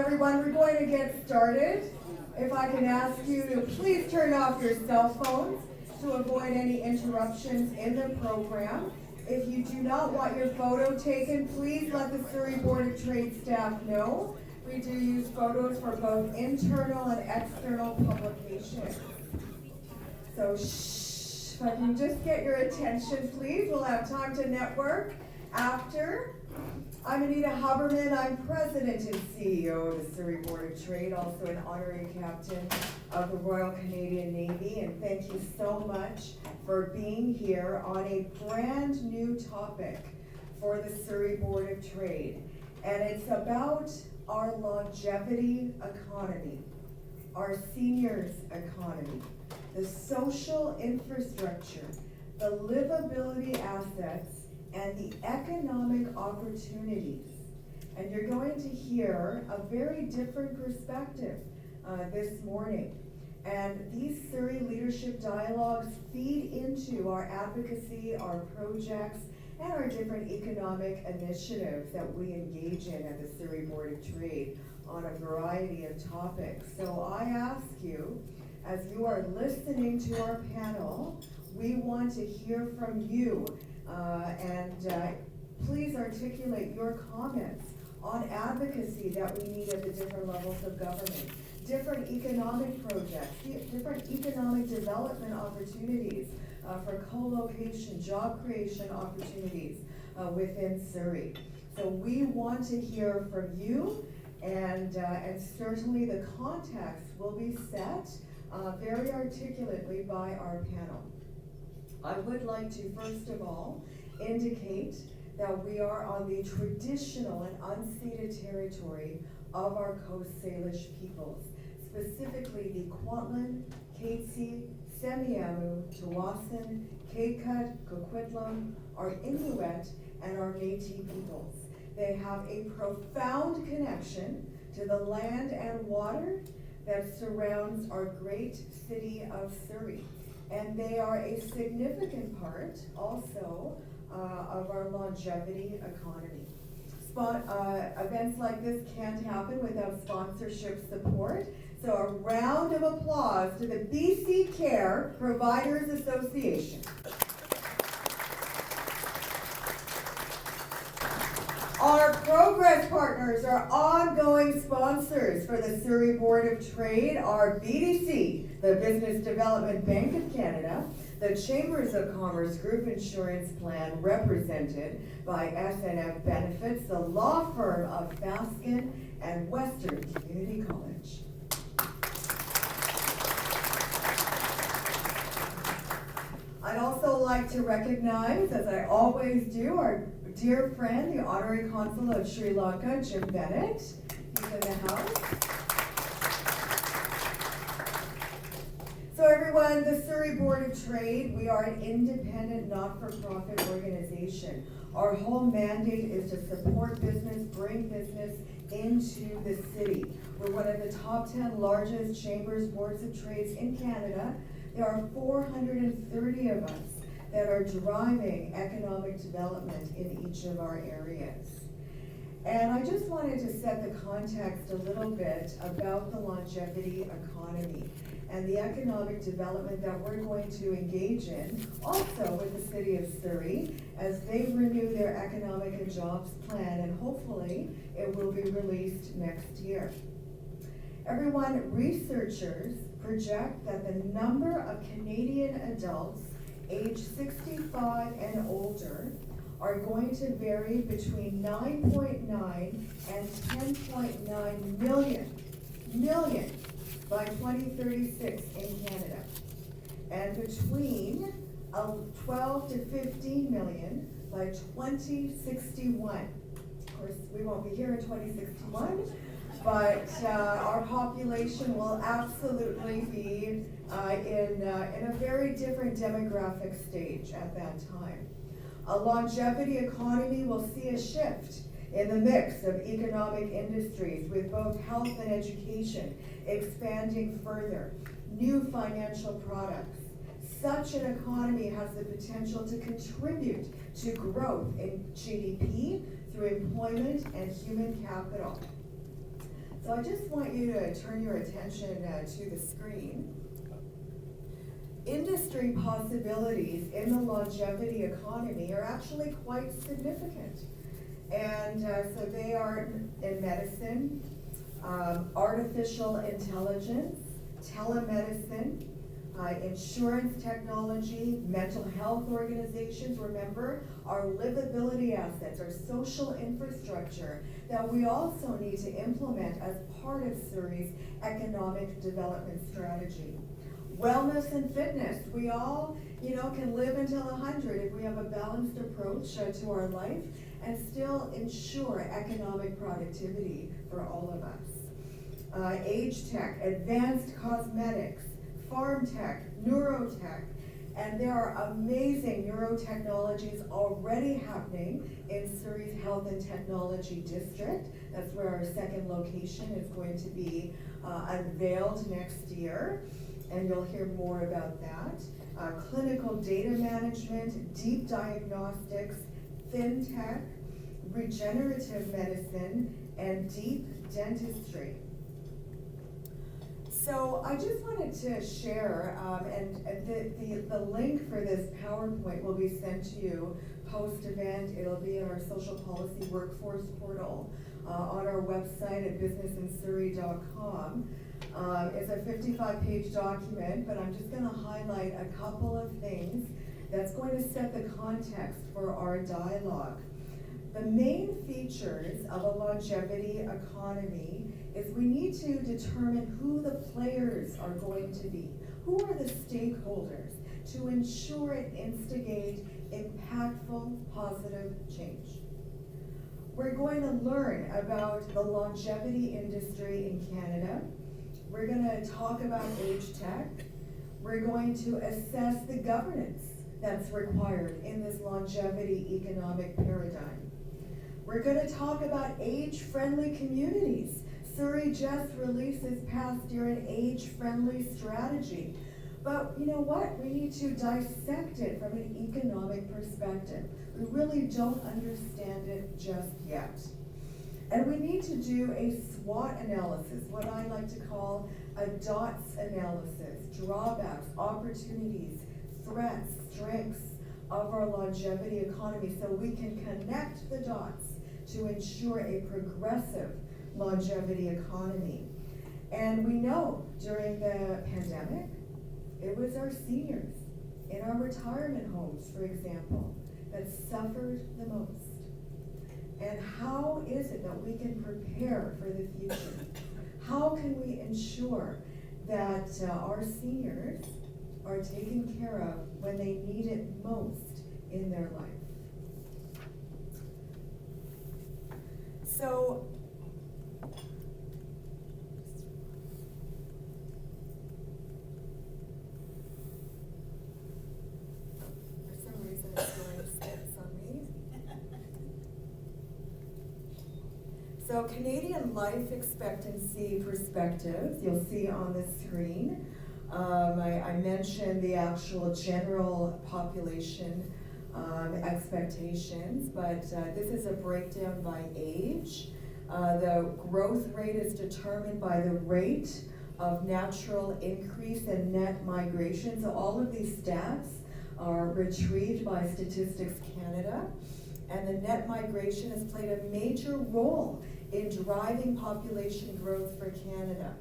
everyone, we're going to get started. If I can ask you to please turn off your cell phones to avoid any interruptions in the program. If you do not want your photo taken, please let the Surrey Board of Trade staff know. We do use photos for both internal and external publications. So if I can just get your attention, please. We'll have time to network after. I'm Anita Huberman. I'm President and CEO of the Surrey Board of Trade, also an honorary captain of the Royal Canadian Navy, and thank you so much for being here on a brand new topic for the Surrey Board of Trade. And it's about our longevity economy, our seniors economy, the social infrastructure, the livability assets, and the economic opportunities. And you're going to hear a very different perspective this morning. And these Surrey Leadership Dialogues feed into our advocacy, our projects, and our different economic initiatives that we engage in at the Surrey Board of Trade on a variety of topics. So I ask you, as you are listening to our panel, we want to hear from you. Please articulate your comments on advocacy that we need at the different levels of government, different economic projects, different economic development opportunities for co-location, job creation opportunities within Surrey. So we want to hear from you, and certainly the context will be set very articulately by our panel. I would like to, first of all, indicate that we are on the traditional and unceded territory of our Coast Salish peoples, specifically the Kwantlen, Katzie, Semiahmoo, Tawasin, Kakad, Coquitlam, our Inuit, and our Métis peoples. They have a profound connection to the land and water that surrounds our great city of Surrey. And they are a significant part also of our longevity economy. Events like this can't happen without sponsorship support. So a round of applause to the BC Care Providers Association. Our Progress Partners are ongoing sponsors for the Surrey Board of Trade, our BDC, the Business Development Bank of Canada, the Chambers of Commerce Group Insurance Plan represented by SNF Benefits, the law firm of Baskin, and Western Community College. I'd also like to recognize, as I always do, our dear friend, the Honorary Consul of Sri Lanka, Jim Bennett. He's in the house. So everyone, the Surrey Board of Trade, we are an independent, not-for-profit organization. Our whole mandate is to support business, bring business into the city. We're one of the top 10 largest chambers, boards of trades in Canada. There are 430 of us that are driving economic development in each of our areas. And I just wanted to set the context a little bit about the longevity economy and the economic development that we're going to engage in, also with the City of Surrey, as they renew their economic and jobs plan, and hopefully it will be released next year. Everyone, researchers project that the number of Canadian adults age 65 and older are going to vary between 9.9 and 10.9 million by 2036 in Canada, and between 12 to 15 million by 2061. Of course, we won't be here in 2061, but our population will absolutely be in a very different demographic stage at that time. A longevity economy will see a shift in the mix of economic industries, with both health and education expanding further, new financial products. Such an economy has the potential to contribute to growth in GDP through employment and human capital. So I just want you to turn your attention to the screen. Industry possibilities in the longevity economy are actually quite significant. And so they are in medicine, artificial intelligence, telemedicine, insurance technology, mental health organizations. Remember, our livability assets, our social infrastructure that we also need to implement as part of Surrey's economic development strategy. Wellness and fitness. We all, can live until 100 if we have a balanced approach to our life and still ensure economic productivity for all of us. Age tech, advanced cosmetics, farm tech, neurotech, and there are amazing neurotechnologies already happening in Surrey's Health and Technology District. That's where our second location is going to be unveiled next year, and you'll hear more about that. Clinical data management, deep diagnostics, fintech, regenerative medicine, and deep dentistry. So I just wanted to share, and the link for this PowerPoint will be sent to you post-event. It'll be in our social policy workforce portal on our website at businessinsurrey.com. It's a 55-page document, but I'm just going to highlight a couple of things that's going to set the context for our dialogue. The main features of a longevity economy is we need to determine who the players are going to be. Who are the stakeholders to ensure and instigate impactful, positive change? We're going to learn about the longevity industry in Canada. We're going to talk about age tech. We're going to assess the governance that's required in this longevity economic paradigm. We're going to talk about age-friendly communities. Surrey just released this past year an age-friendly strategy. But you know what? We need to dissect it from an economic perspective. We really don't understand it just yet. And we need to do a SWOT analysis, what I like to call a DOTS analysis, drawbacks, opportunities, threats, strengths of our longevity economy, so we can connect the dots to ensure a progressive longevity economy. And we know during the pandemic, it was our seniors in our retirement homes, for example, that suffered the most. And how is it that we can prepare for the future? How can we ensure that our seniors are taken care of when they need it most in their life? So, for some reason it's doing skips on me. So Canadian life expectancy perspectives, you'll see on the screen. I mentioned the actual general population expectations, but this is a breakdown by age. The growth rate is determined by the rate of natural increase in net migration. So all of these stats are retrieved by Statistics Canada, and the net migration has played a major role in driving population growth for Canada.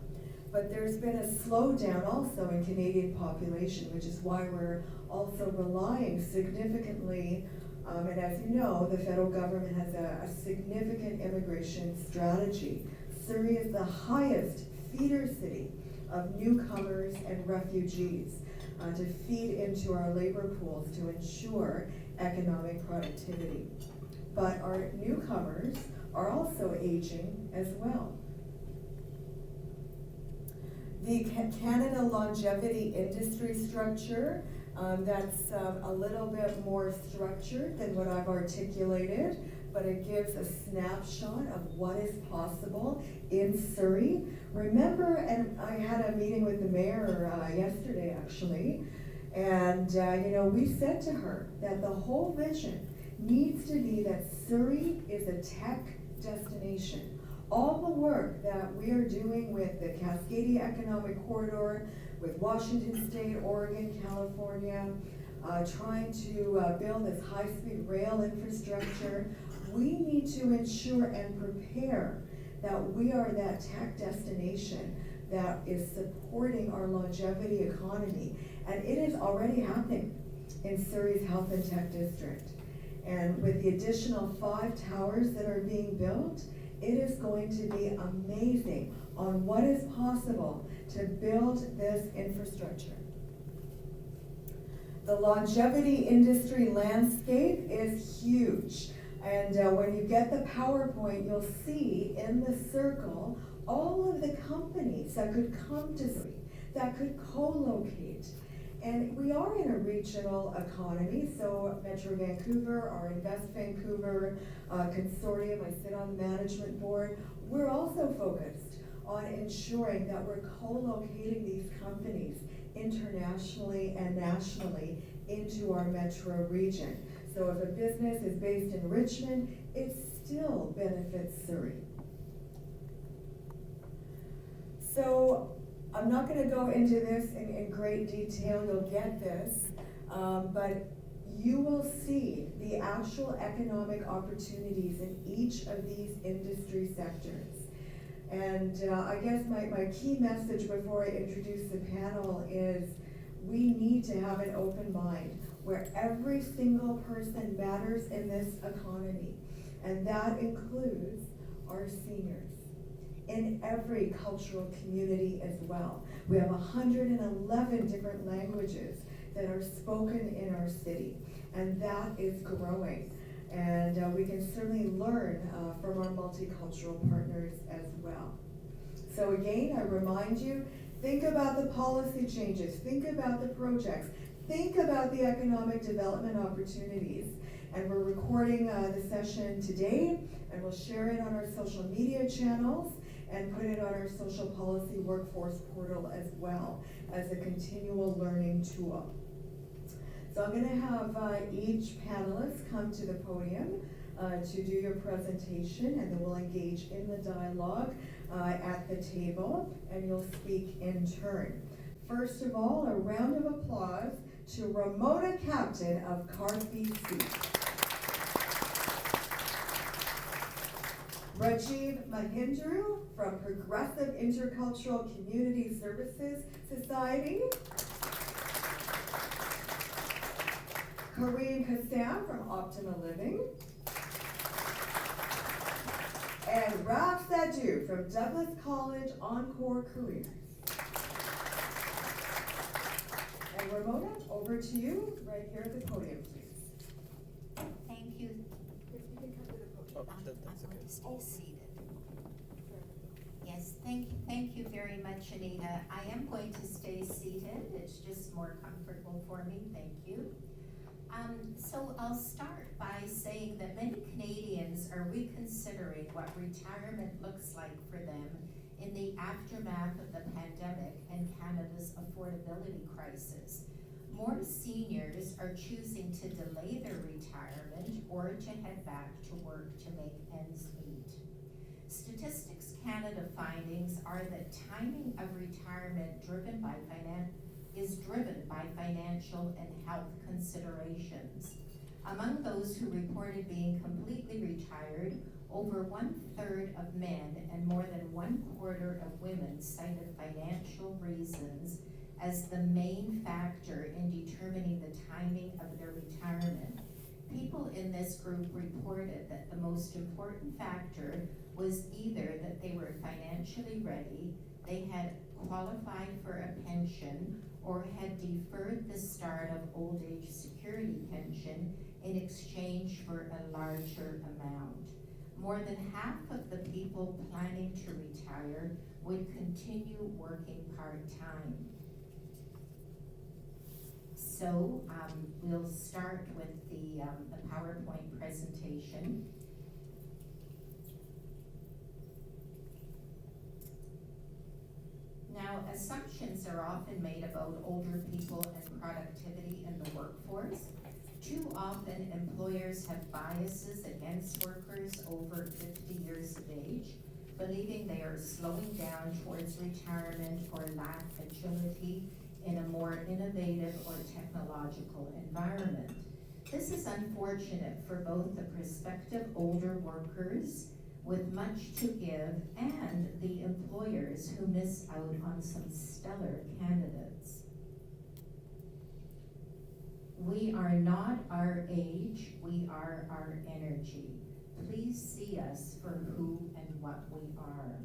But there's been a slowdown also in Canadian population, which is why we're also relying significantly, and as you know, the federal government has a significant immigration strategy. Surrey is the highest feeder city of newcomers and refugees to feed into our labor pools to ensure economic productivity. But our newcomers are also aging as well. The Canada longevity industry structure, that's a little bit more structured than what I've articulated, but it gives a snapshot of what is possible in Surrey. Remember, and I had a meeting with the mayor yesterday actually, and we said to her that the whole vision needs to be that Surrey is a tech destination. all the work that we are doing with the Cascadia Economic Corridor, with Washington State, Oregon, California, trying to build this high-speed rail infrastructure, we need to ensure and prepare that we are that tech destination that is supporting our longevity economy. And it is already happening in Surrey's Health and Tech District. And with the additional 5 towers that are being built, it is going to be amazing on what is possible to build this infrastructure. The longevity industry landscape is huge. And when you get the PowerPoint, you'll see in the circle all of the companies that could come to Surrey, that could co-locate. And we are in a regional economy, so Metro Vancouver, our Invest Vancouver consortium, I sit on the management board, we're also focused on ensuring that we're co-locating these companies internationally and nationally into our metro region. So if a business is based in Richmond, it still benefits Surrey. So I'm not going to go into this in great detail, you'll get this, but you will see the actual economic opportunities in each of these industry sectors. And I guess my key message before I introduce the panel is we need to have an open mind where every single person matters in this economy, and that includes our seniors in every cultural community as well. We have 111 different languages that are spoken in our city, and that is growing. And we can certainly learn from our multicultural partners as well. So again, I remind you, think about the policy changes, think about the projects, think about the economic development opportunities. And we're recording the session today, and we'll share it on our social media channels and put it on our social policy workforce portal as well as a continual learning tool. So I'm going to have each panelist come to the podium to do your presentation, and then we'll engage in the dialogue at the table, and you'll speak in turn. First of all, a round of applause to Ramona Captain of Carth BC. Rajiv Mahindru from Progressive Intercultural Community Services Society. Kareem Kassam from Optima Living. And Raf Sadhu from Douglas College Encore Careers. And Ramona, over to you, right here at the podium, please. Thank you. Oh, that's okay. Stay seated. Yes, thank you very much, Anita. I am going to stay seated. It's just more comfortable for me. Thank you. So I'll start by saying that many Canadians are reconsidering what retirement looks like for them in the aftermath of the pandemic and Canada's affordability crisis. More seniors are choosing to delay their retirement or to head back to work to make ends meet. Statistics Canada findings are that timing of retirement is driven by financial and health considerations. Among those who reported being completely retired, over 1/3 of men and more than 1/4 of women cited financial reasons as the main factor in determining the timing of their retirement. People in this group reported that the most important factor was either that they were financially ready, they had qualified for a pension, or had deferred the start of old age security pension in exchange for a larger amount. More than half of the people planning to retire would continue working part-time. So we'll start with the PowerPoint presentation. Now, assumptions are often made about older people and productivity in the workforce. Too often, employers have biases against workers over 50 years of age. believing they are slowing down towards retirement or lack agility in a more innovative or technological environment. This is unfortunate for both the prospective older workers with much to give and the employers who miss out on some stellar candidates. We are not our age, we are our energy. Please see us for who and what we are.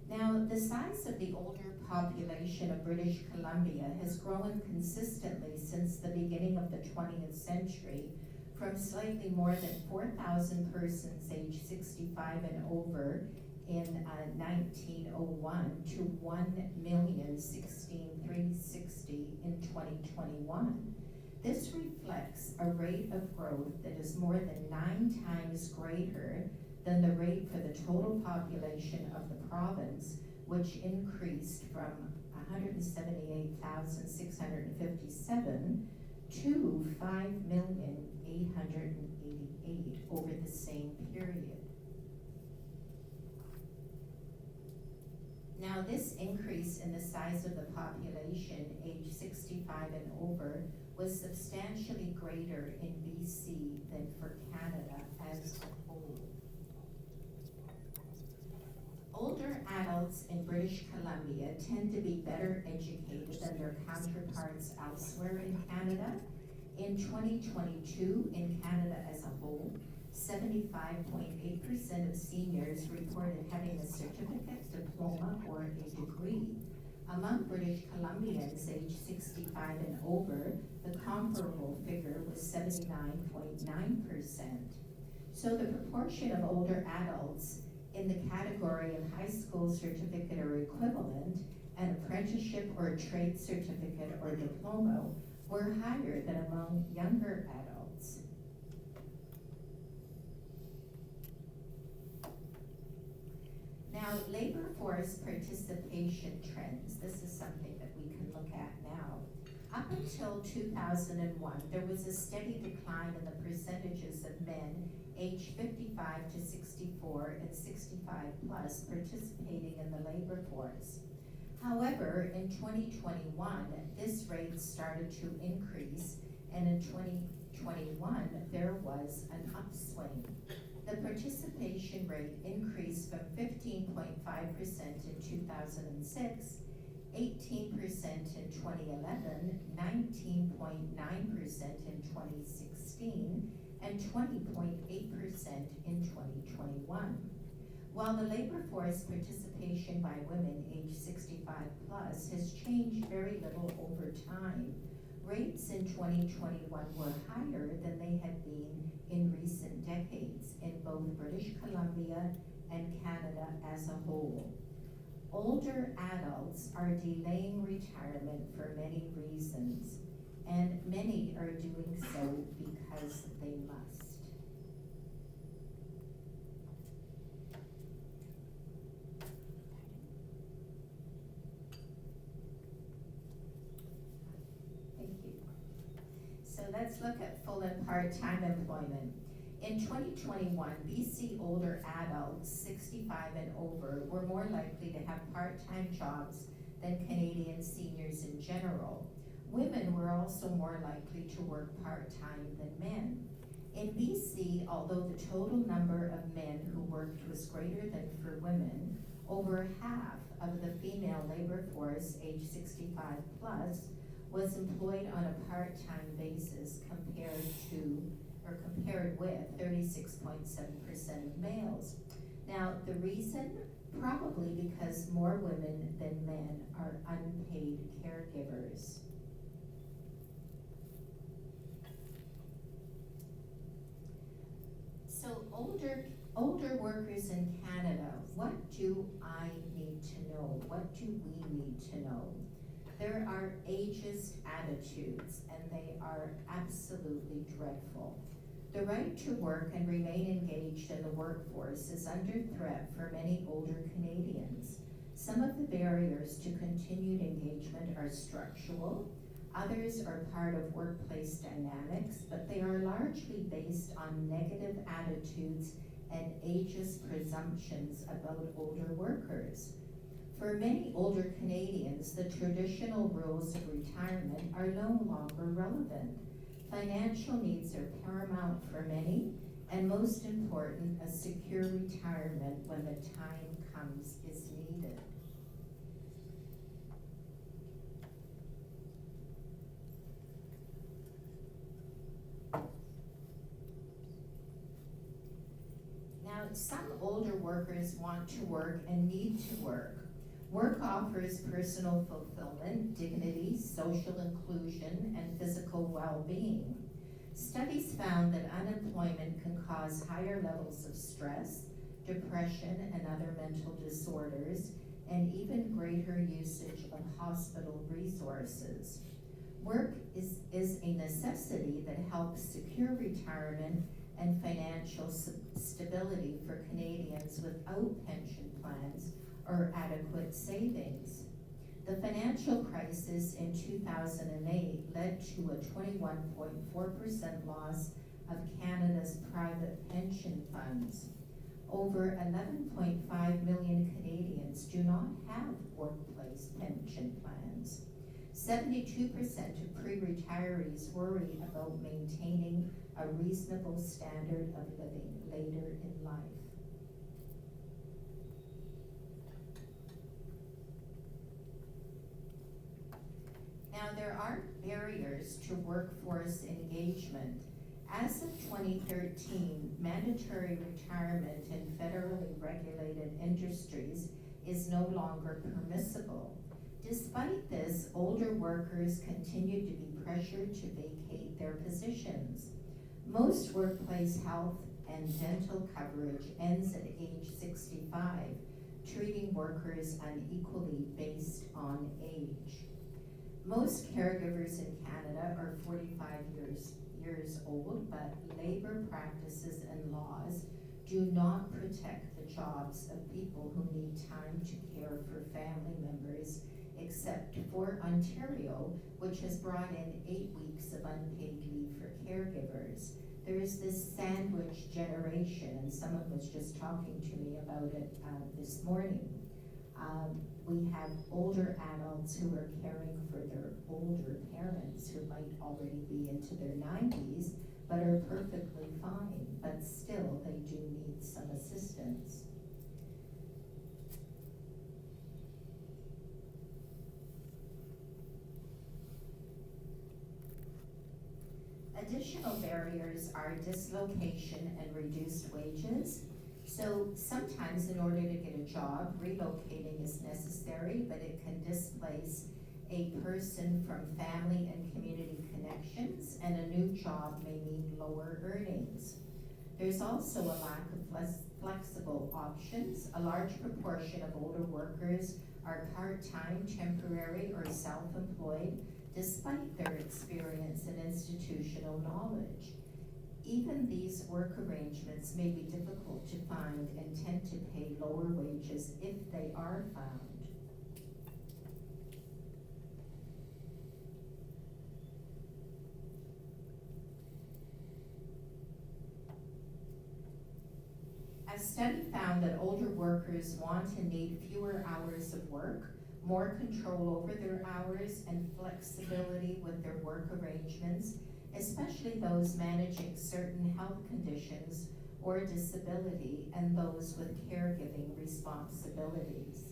Now, the size of the older population of British Columbia has grown consistently since the beginning of the 20th century, from slightly more than 4,000 persons aged 65 and over in 1901 to 1,016,360 in 2021. This reflects a rate of growth that is more than 9 times greater than the rate for the total population of the province, which increased from 178,657 to 5,888 over the same period. Now, this increase in the size of the population aged 65 and over was substantially greater in BC than for Canada as a whole. Older adults in British Columbia tend to be better educated than their counterparts elsewhere in Canada. In 2022, in Canada as a whole, 75.8% of seniors reported having a certificate, diploma, or a degree. Among British Columbians aged 65 and over, the comparable figure was 79.9%. So the proportion of older adults in the category of high school certificate or equivalent, an apprenticeship or trade certificate or diploma were higher than among younger adults. Now, labor force participation trends, this is something that we can look at now. Up until 2001, there was a steady decline in the percentages of men aged 55 to 64 and 65 plus participating in the labor force. However, in 2021, this rate started to increase, and in 2021, there was an upswing. The participation rate increased from 15.5% in 2006, 18% in 2011, 19.9% in 2016, and 20.8% in 2021. While the labor force participation by women aged 65 plus has changed very little over time, rates in 2021 were higher than they had been in recent decades in both British Columbia and Canada as a whole. Older adults are delaying retirement for many reasons, and many are doing so because they must. Thank you. So let's look at full and part-time employment. In 2021, BC older adults 65 and over were more likely to have part-time jobs than Canadian seniors in general. Women were also more likely to work part-time than men. In BC, although the total number of men who worked was greater than for women, over half of the female labor force aged 65 plus was employed on a part-time basis compared with 36.7% of males. Now, the reason? Probably because more women than men are unpaid caregivers. So older workers in Canada, what do I need to know? What do we need to know? There are ageist attitudes, and they are absolutely dreadful. The right to work and remain engaged in the workforce is under threat for many older Canadians. Some of the barriers to continued engagement are structural, others are part of workplace dynamics, but they are largely based on negative attitudes and ageist presumptions about older workers. For many older Canadians, the traditional rules of retirement are no longer relevant. Financial needs are paramount for many, and most important, a secure retirement when the time comes is needed. Now, some older workers want to work and need to work. Work offers personal fulfillment, dignity, social inclusion, and physical well-being. Studies found that unemployment can cause higher levels of stress, depression, and other mental disorders, and even greater usage of hospital resources. Work is a necessity that helps secure retirement and financial stability for Canadians without pension plans or adequate savings. The financial crisis in 2008 led to a 21.4% loss of Canada's private pension funds. Over 11.5 million Canadians do not have workplace pension plans. 72% of pre-retirees worry about maintaining a reasonable standard of living later in life. Now, there are barriers to workforce engagement. As of 2013, mandatory retirement in federally regulated industries is no longer permissible. Despite this, older workers continue to be pressured to vacate their positions. Most workplace health and dental coverage ends at age 65, treating workers unequally based on age. Most caregivers in Canada are 45 years old, but labor practices and laws do not protect the jobs of people who need time to care for family members, except for Ontario, which has brought in 8 weeks of unpaid leave for caregivers. There is this sandwich generation, and someone was just talking to me about it this morning. We have older adults who are caring for their older parents who might already be into their 90s, but are perfectly fine, but still they do need some assistance. Additional barriers are dislocation and reduced wages. So sometimes in order to get a job, relocating is necessary, but it can displace a person from family and community connections, and a new job may mean lower earnings. There's also a lack of flexible options. A large proportion of older workers are part-time, temporary, or self-employed, despite their experience and institutional knowledge. Even these work arrangements may be difficult to find and tend to pay lower wages if they are found. A study found that older workers want and need fewer hours of work, more control over their hours, and flexibility with their work arrangements, especially those managing certain health conditions or disability and those with caregiving responsibilities.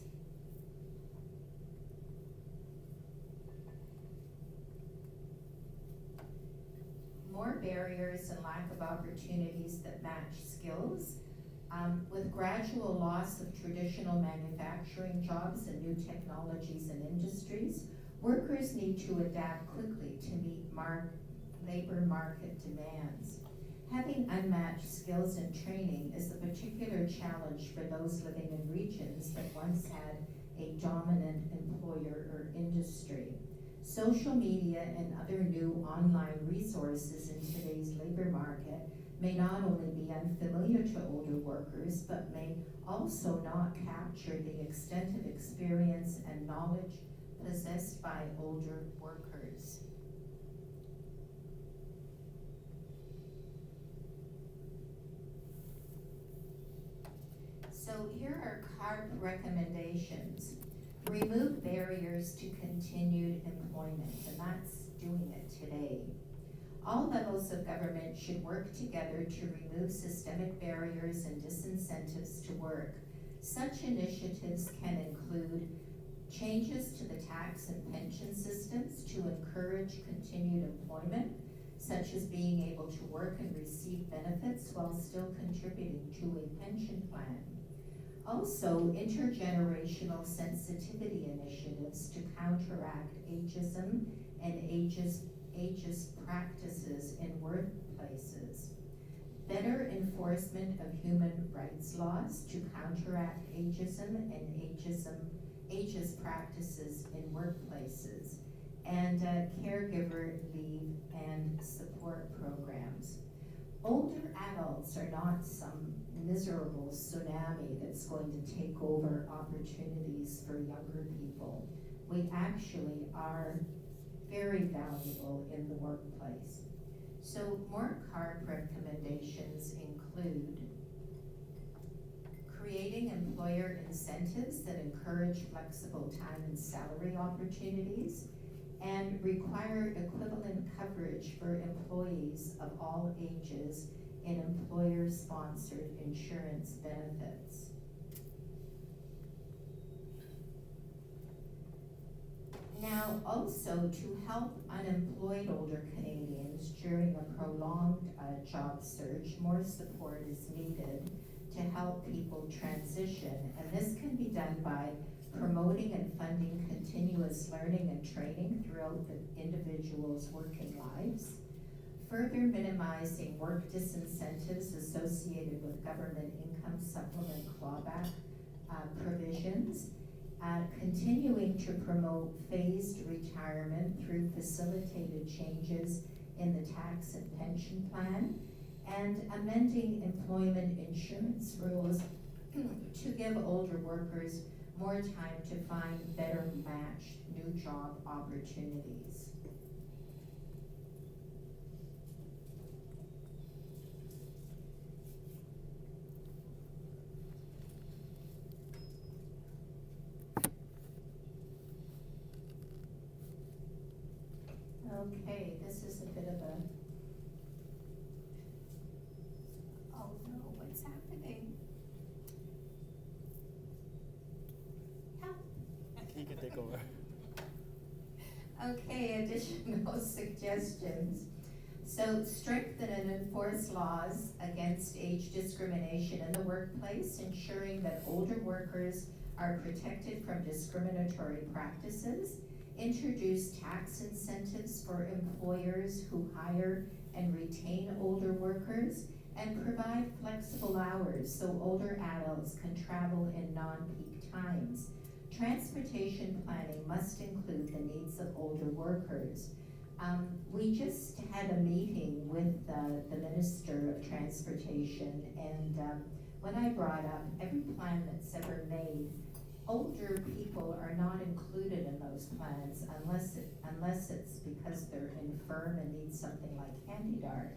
More barriers and lack of opportunities that match skills. With gradual loss of traditional manufacturing jobs and new technologies and industries, workers need to adapt quickly to meet labor market demands. Having unmatched skills and training is a particular challenge for those living in regions that once had a dominant employer or industry. Social media and other new online resources in today's labor market may not only be unfamiliar to older workers, but may also not capture the extent of experience and knowledge possessed by older workers. So here are CARP recommendations. Remove barriers to continued employment, and that's doing it today. All levels of government should work together to remove systemic barriers and disincentives to work. Such initiatives can include changes to the tax and pension systems to encourage continued employment, such as being able to work and receive benefits while still contributing to a pension plan. Also, intergenerational sensitivity initiatives to counteract ageism and ageist practices in workplaces. Better enforcement of human rights laws to counteract ageism and ageist practices in workplaces. And caregiver leave and support programs. Older adults are not some miserable tsunami that's going to take over opportunities for younger people. We actually are very valuable in the workplace. So more CARP recommendations include creating employer incentives that encourage flexible time and salary opportunities, and require equivalent coverage for employees of all ages in employer-sponsored insurance benefits. Now, also to help unemployed older Canadians during a prolonged job search, more support is needed to help people transition, and this can be done by promoting and funding continuous learning and training throughout the individual's working lives, further minimizing work disincentives associated with government income supplement clawback provisions, continuing to promote phased retirement through facilitated changes in the tax and pension plan, and amending employment insurance rules to give older workers more time to find better matched new job opportunities. Okay, this is a bit of a, oh no, what's happening? Help. You can take over. Okay, additional suggestions. So strengthen and enforce laws against age discrimination in the workplace, ensuring that older workers are protected from discriminatory practices. Introduce tax incentives for employers who hire and retain older workers, and provide flexible hours so older adults can travel in non-peak times. Transportation planning must include the needs of older workers. We just had a meeting with the Minister of Transportation, and when I brought up every plan that's ever made, older people are not included in those plans unless it's because they're infirm and need something like Handy-Dart.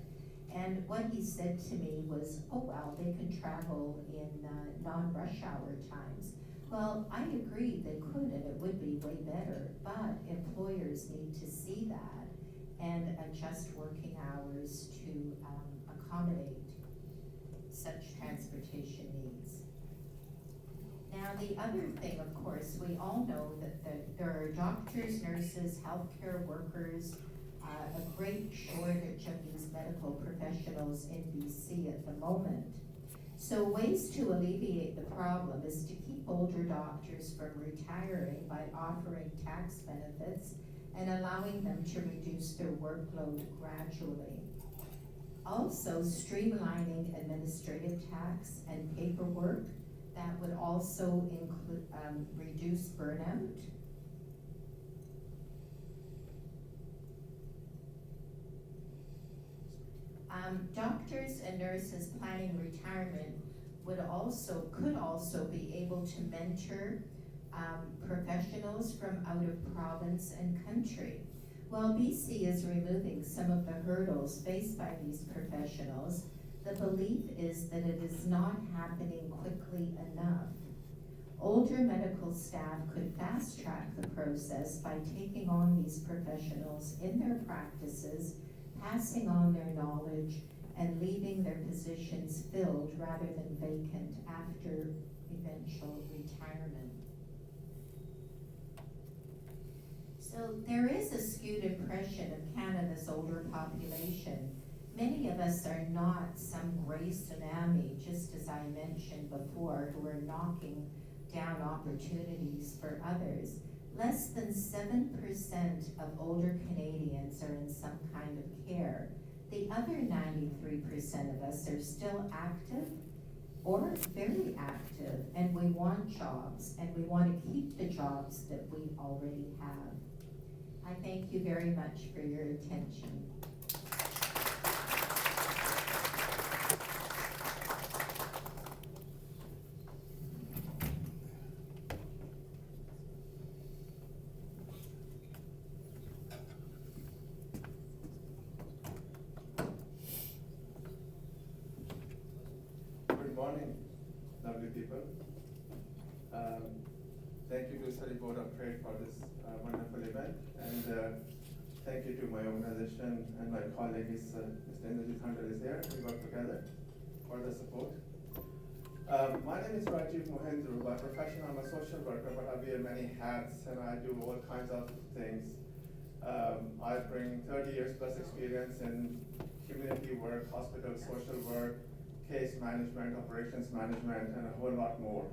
And what he said to me was, oh well, they can travel in non-rush hour times. Well, I agree they could, and it would be way better, but employers need to see that and adjust working hours to accommodate such transportation needs. Now, the other thing, of course, we all know that there are doctors, nurses, healthcare workers, a great shortage of these medical professionals in BC at the moment. So ways to alleviate the problem is to keep older doctors from retiring by offering tax benefits and allowing them to reduce their workload gradually. Also, streamlining administrative tax and paperwork. That would also include reduce burnout. Doctors and nurses planning retirement could also be able to mentor professionals from out of province and country. While BC is removing some of the hurdles faced by these professionals, The belief is that it is not happening quickly enough. Older medical staff could fast track the process by taking on these professionals in their practices, passing on their knowledge, and leaving their positions filled rather than vacant after eventual retirement. So there is a skewed impression of Canada's older population. Many of us are not some gray tsunami, just as I mentioned before, who are knocking down opportunities for others. Less than 7% of older Canadians are in some kind of care. The other 93% of us are still active or very active, and we want jobs, and we want to keep the jobs that we already have. I thank you very much for your attention. Good morning, lovely people. Thank you to Surrey Board of Trade for this wonderful event, and thank you to my organization and my colleague, Mr. Hunter is here. We work together for the support. My name is Rajiv Mohendru. By profession, I'm a social worker, but I wear many hats and I do all kinds of things. I bring 30 years plus experience in community work, hospital social work, case management, operations management, and a whole lot more.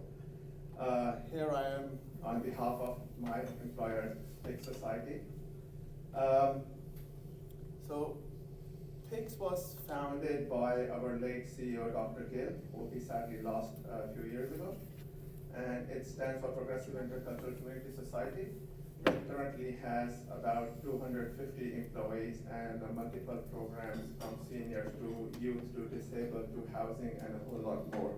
Here I am on behalf of my employer, PICS Society. So PICS was founded by our late CEO, Dr. Gill, who we sadly lost a few years ago. And it stands for Progressive Intercultural Community Society. It currently has about 250 employees and multiple programs from seniors to youth to disabled to housing and a whole lot more.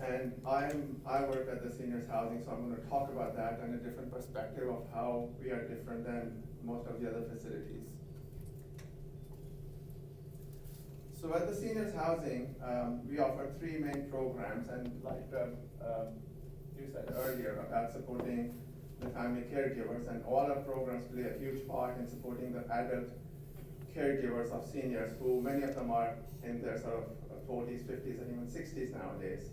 And I work at the seniors housing, so I'm going to talk about that and a different perspective of how we are different than most of the other facilities. So at the seniors housing, we offer 3 main programs, and like you said earlier about supporting the family caregivers, and all our programs play a huge part in supporting the adult caregivers of seniors, who many of them are in their sort of 40s, 50s, and even 60s nowadays.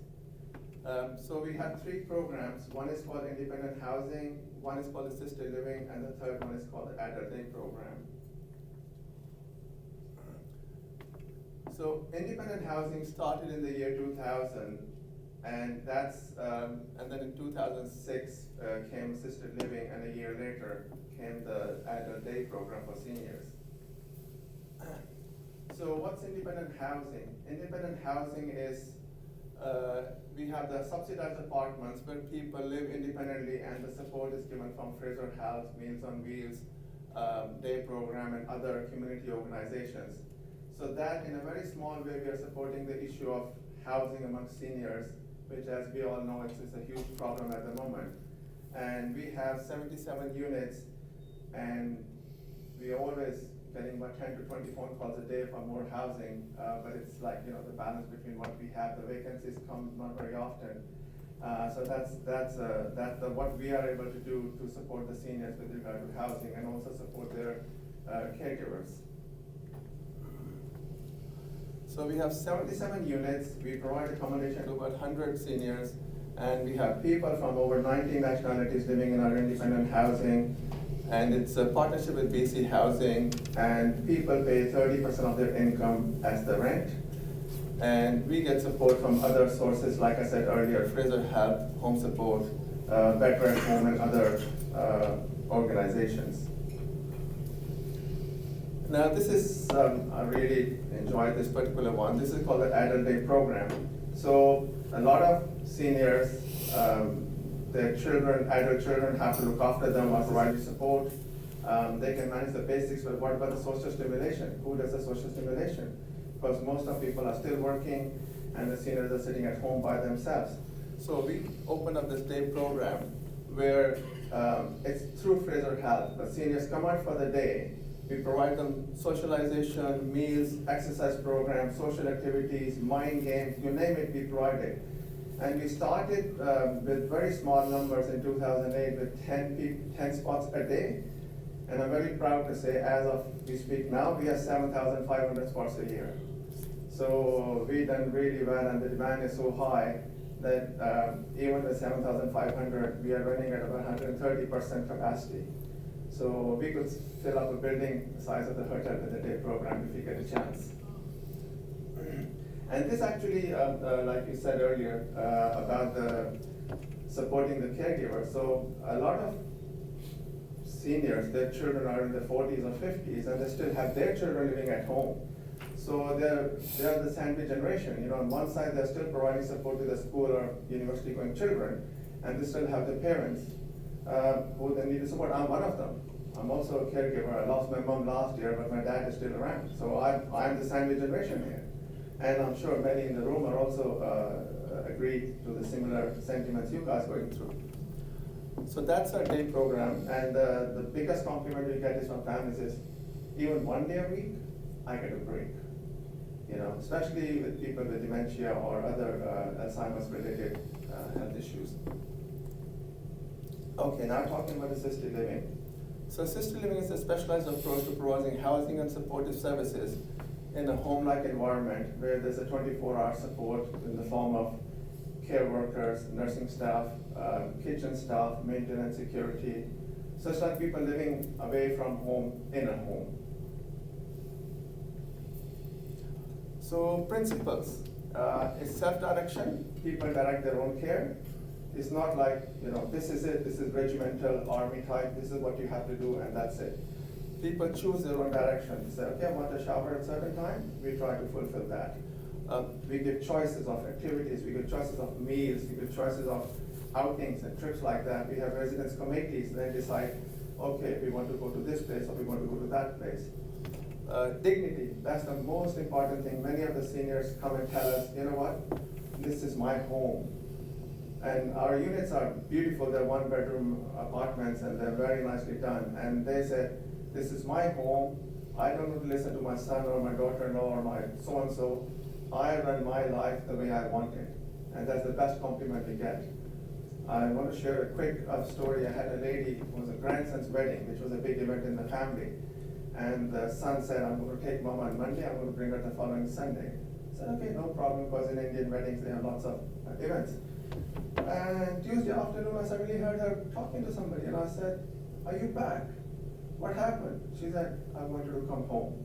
So we have 3 programs. One is called independent housing, one is called assisted living, and the third one is called the adult day program. So independent housing started in the year 2000, and then in 2006 came assisted living, and a year later came the adult day program for seniors. So what's independent housing? Independent housing is we have the subsidized apartments where people live independently, and the support is given from Fraser Health, Meals on Wheels, Day Program, and other community organizations. So that, in a very small way, we are supporting the issue of housing amongst seniors, which, as we all know, is a huge problem at the moment. And we have 77 units, and we are always getting about 10 to 20 phone calls a day for more housing, but it's like, the balance between what we have. The vacancies come not very often. So that's what we are able to do to support the seniors with regard to housing, and also support their caregivers. So we have 77 units. We provide accommodation to about 100 seniors, and we have people from over 90 nationalities living in our independent housing. And it's a partnership with BC Housing, and people pay 30% of their income as the rent. And we get support from other sources, like I said earlier, Fraser Health, Home Support, Better at Home, and other organizations. Now this is, I really enjoyed this particular one. This is called the Adult Day Program. So a lot of seniors, their children, adult children, have to look after them or provide support. They can manage the basics, but what about the social stimulation? Who does the social stimulation? Because most of people are still working, and the seniors are sitting at home by themselves. So we opened up this day program where it's through Fraser Health. The seniors come out for the day, We provide them socialization, meals, exercise programs, social activities, mind games, you name it, we provide it. And we started with very small numbers in 2008 with 10 spots a day. And I'm very proud to say, as of we speak now, we have 7,500 spots a year. So we've done really well, and the demand is so high that even with 7,500, we are running at about 130% capacity. So we could fill up a building the size of the hotel with a day program if we get a chance. And this actually, like you said earlier, about supporting the caregiver. So a lot of seniors, their children are in their 40s or 50s, and they still have their children living at home. So they're the sandwich generation. You know, on one side, they're still providing support to the school or university going children, and they still have the parents who they need to support. I'm one of them. I'm also a caregiver. I lost my mom last year, but my dad is still around. So I'm the sandwich generation here. And I'm sure many in the room are also agree to the similar sentiments you guys are going through. So that's our day program, and the biggest compliment we get is from families is, even one day a week, I get a break. You know, especially with people with dementia or other Alzheimer's related health issues. Okay, now talking about assisted living. So assisted living is a specialized approach to providing housing and supportive services in a home-like environment where there's a 24-hour support in the form of care workers, nursing staff, kitchen staff, maintenance, security, such that people living away from home in a home. So principles, is self-direction, people direct their own care. It's not like, you know, this is it, this is regimental, army type, this is what you have to do, and that's it. People choose their own direction. They say, okay, I want a shower at a certain time, we try to fulfill that. We give choices of activities, we give choices of meals, we give choices of outings and trips like that. We have residence committees, they decide, okay, we want to go to this place or we want to go to that place. Dignity, that's the most important thing. Many of the seniors come and tell us, you know what, this is my home. And our units are beautiful, they're one-bedroom apartments and they're very nicely done. And they said, this is my home, I don't need to listen to my son or my daughter-in-law or my so-and-so. I run my life the way I want it. And that's the best compliment we get. I want to share a quick story. I had a lady, it was a grandson's wedding, which was a big event in the family. And the son said, I'm going to take mom on Monday, I'm going to bring her the following Sunday. I said, okay, no problem, because in Indian weddings they have lots of events. And Tuesday afternoon, I suddenly heard her talking to somebody, and I said, are you back? What happened? She said, I wanted to come home.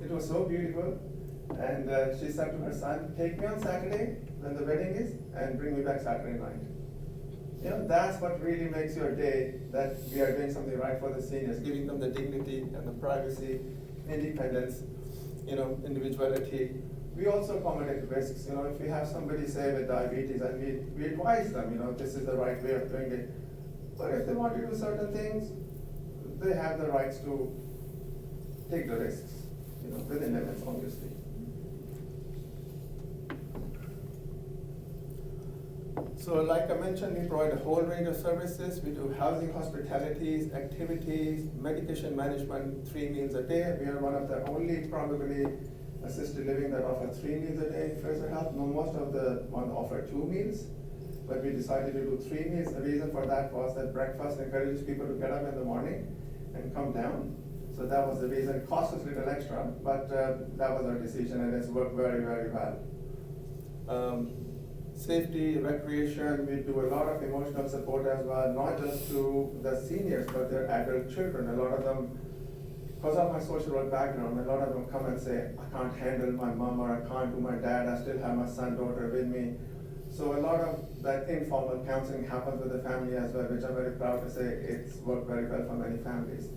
It was so beautiful. And she said to her son, take me on Saturday when the wedding is, and bring me back Saturday night. You know, that's what really makes your day, that we are doing something right for the seniors, giving them the dignity and the privacy, independence, you know, individuality. We also accommodate risks. You know, if we have somebody, say, with diabetes, and we advise them, you know, this is the right way of doing it. But if they want to do certain things, they have the rights to take the risks, you know, within limits, obviously. So like I mentioned, we provide a whole range of services. We do housing, hospitalities, activities, medication management, 3 meals a day. We are one of the only probably assisted living that offer 3 meals a day in Fraser Health. No, most of the ones offer 2 meals, but we decided to do 3 meals. The reason for that was that breakfast encourages people to get up in the morning and come down. So that was the reason. It cost us a little extra, but that was our decision, and it's worked very, very well. Safety, recreation, we do a lot of emotional support as well, not just to the seniors, but their adult children. A lot of them, because of my social work background, a lot of them come and say, I can't handle my mom, or I can't do my dad, I still have my son, daughter with me. So a lot of that informal counseling happens with the family as well, which I'm very proud to say it's worked very well for many families.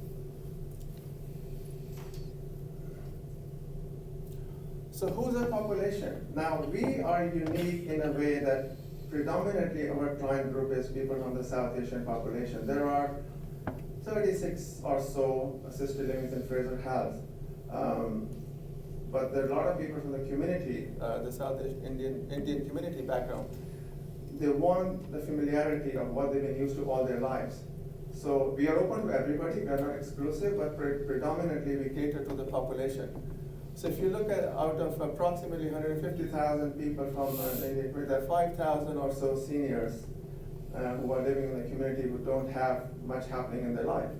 So who's our population? Now, we are unique in a way that predominantly our client group is people from the South Asian population. There are 36 or so assisted livings in Fraser Health. But there are a lot of people from the community, the South Indian community background. They want the familiarity of what they've been used to all their lives. So we are open to everybody, we are not exclusive, but predominantly we cater to the population. So if you look at out of approximately 150,000 people from there are 5,000 or so seniors who are living in the community who don't have much happening in their life.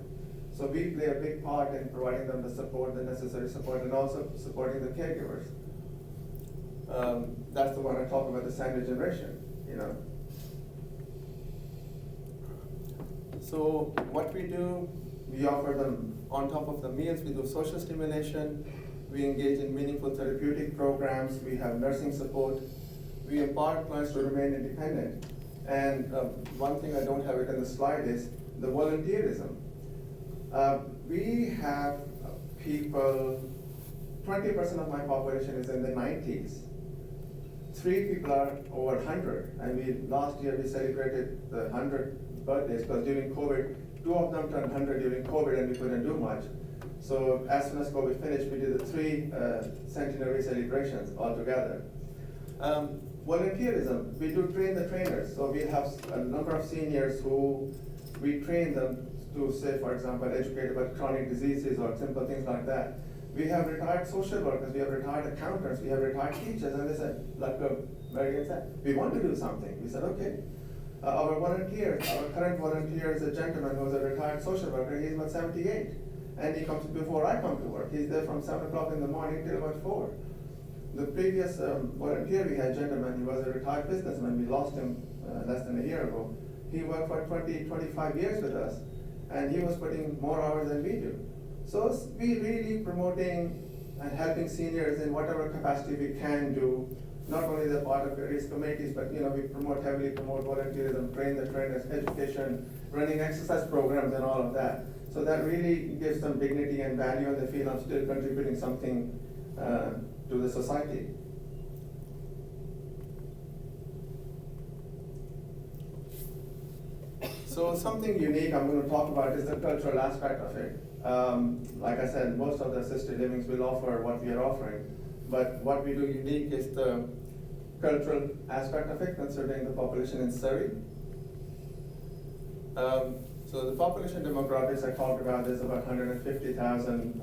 So we play a big part in providing them the support, the necessary support, and also supporting the caregivers. That's the one I talk about, the sandwich generation, you know. So what we do, we offer them on top of the meals, we do social stimulation, we engage in meaningful therapeutic programs, we have nursing support, we empower clients to remain independent. And one thing I don't have it in the slide is the volunteerism. We have people, 20% of my population is in the 90s. 3 people are over 100, and last year we celebrated the 100 birthdays, because during COVID, 2 of them turned 100 during COVID and we couldn't do much. So as soon as COVID finished, we did the 3 centenary celebrations all together. Volunteerism, we do train the trainers. So we have a number of seniors who we train them to, say, for example, educate about chronic diseases or simple things like that. We have retired social workers, we have retired accountants, we have retired teachers, and they said, like Marian said, we want to do something. We said, okay. Our volunteers, our current volunteer is a gentleman who is a retired social worker. He's about 78, and he comes before I come to work. He's there from 7 o'clock in the morning till about 4. The previous volunteer we had, gentleman, he was a retired businessman. We lost him less than a year ago. He worked for 25 years with us, and he was putting more hours than we do. So we really promoting and helping seniors in whatever capacity we can do, not only the part of various committees, but we heavily promote volunteerism, train the trainers, education, running exercise programs and all of that. So that really gives them dignity and value, and they feel I'm still contributing something to the society. So something unique I'm going to talk about is the cultural aspect of it. Like I said, most of the assisted livings will offer what we are offering, but what we do unique is the cultural aspect of it, considering the population in Surrey. So the population demographics I talked about is about 150,000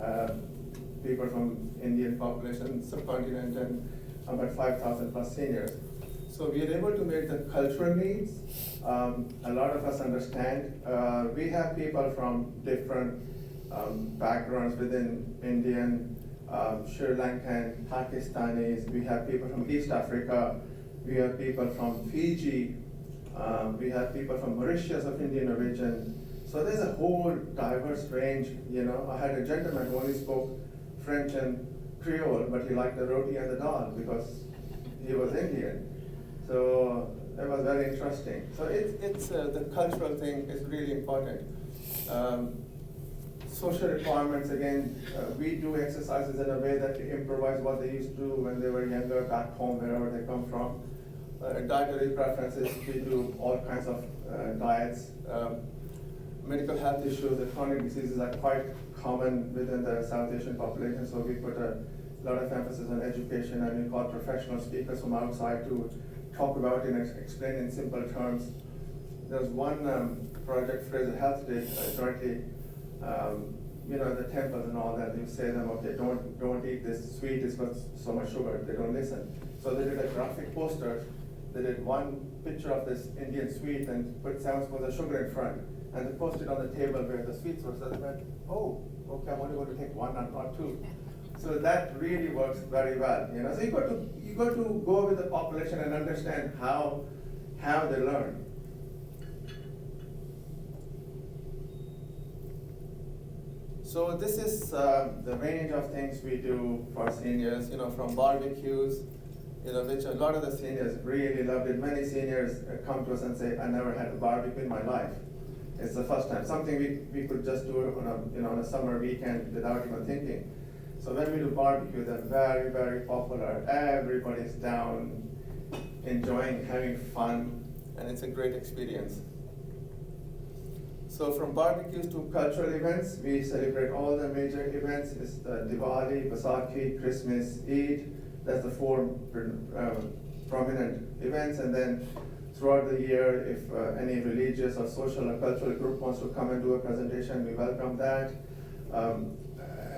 people from Indian population, subcontinent, and about 5,000 plus seniors. So we are able to meet the cultural needs. A lot of us understand. We have people from different backgrounds within Indian, Sri Lankan, Pakistanis. We have people from East Africa. We have people from Fiji. We have people from Mauritius of Indian origin. So there's a whole diverse range. I had a gentleman who only spoke French and Creole, but he liked the roti and the dal because he was Indian. So it was very interesting. So it's the cultural thing is really important. Social requirements, again, we do exercises in a way that we improvise what they used to do when they were younger back home, wherever they come from. Dietary preferences, we do all kinds of diets. Medical health issues, the chronic diseases are quite common within the South Asian population, so we put a lot of emphasis on education, and we call professional speakers from outside to talk about it and explain in simple terms. There's one project, Fraser Health Day, jointly, the temples and all that, you say them, okay, don't eat this sweet, it's got so much sugar, they don't listen. So they did a graphic poster, they did one picture of this Indian sweet and put 7 spoons of sugar in front, and they posted on the table where the sweets were, so they went, oh, okay, I'm only going to take 1 and not 2. So that really works very well, So you got to go with the population and understand how they learn. So this is the range of things we do for seniors, from barbecues, which a lot of the seniors really loved it. Many seniors come to us and say, I never had a barbecue in my life. It's the first time. Something we could just do on a summer weekend without even thinking. So when we do barbecue, they're very, very popular. Everybody's down, enjoying, having fun, and it's a great experience. So from barbecues to cultural events, we celebrate all the major events. It's the Diwali, Baisakhi, Christmas, Eid. That's the 4 prominent events. And then throughout the year, if any religious or social or cultural group wants to come and do a presentation, we welcome that.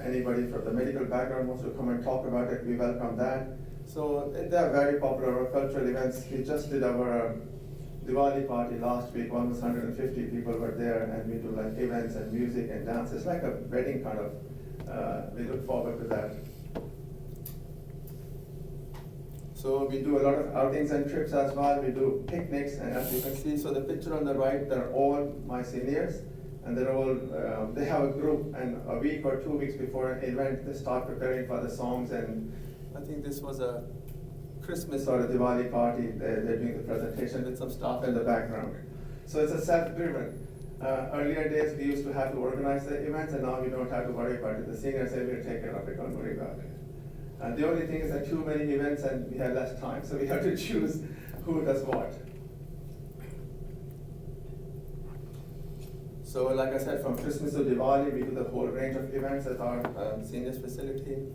Anybody from the medical background wants to come and talk about it, we welcome that. So they are very popular, our cultural events. We just did our Diwali party last week, almost 150 people were there, and we do like events and music and dance. It's like a wedding kind of, we look forward to that. So we do a lot of outings and trips as well. We do picnics, and as you can see, so the picture on the right, they're all my seniors, and they're all, they have a group, and a week or 2 weeks before an event, they start preparing for the songs, and I think this was a Christmas or a Diwali party. They're doing the presentation with some staff in the background. So it's a self-driven. Earlier days, we used to have to organize the events, and now we don't have to worry about it. The seniors say we'll take care of it, don't worry about it. The only thing is that too many events and we have less time, so we have to choose who does what. So like I said, from Christmas to Diwali, we do the whole range of events at our seniors facility.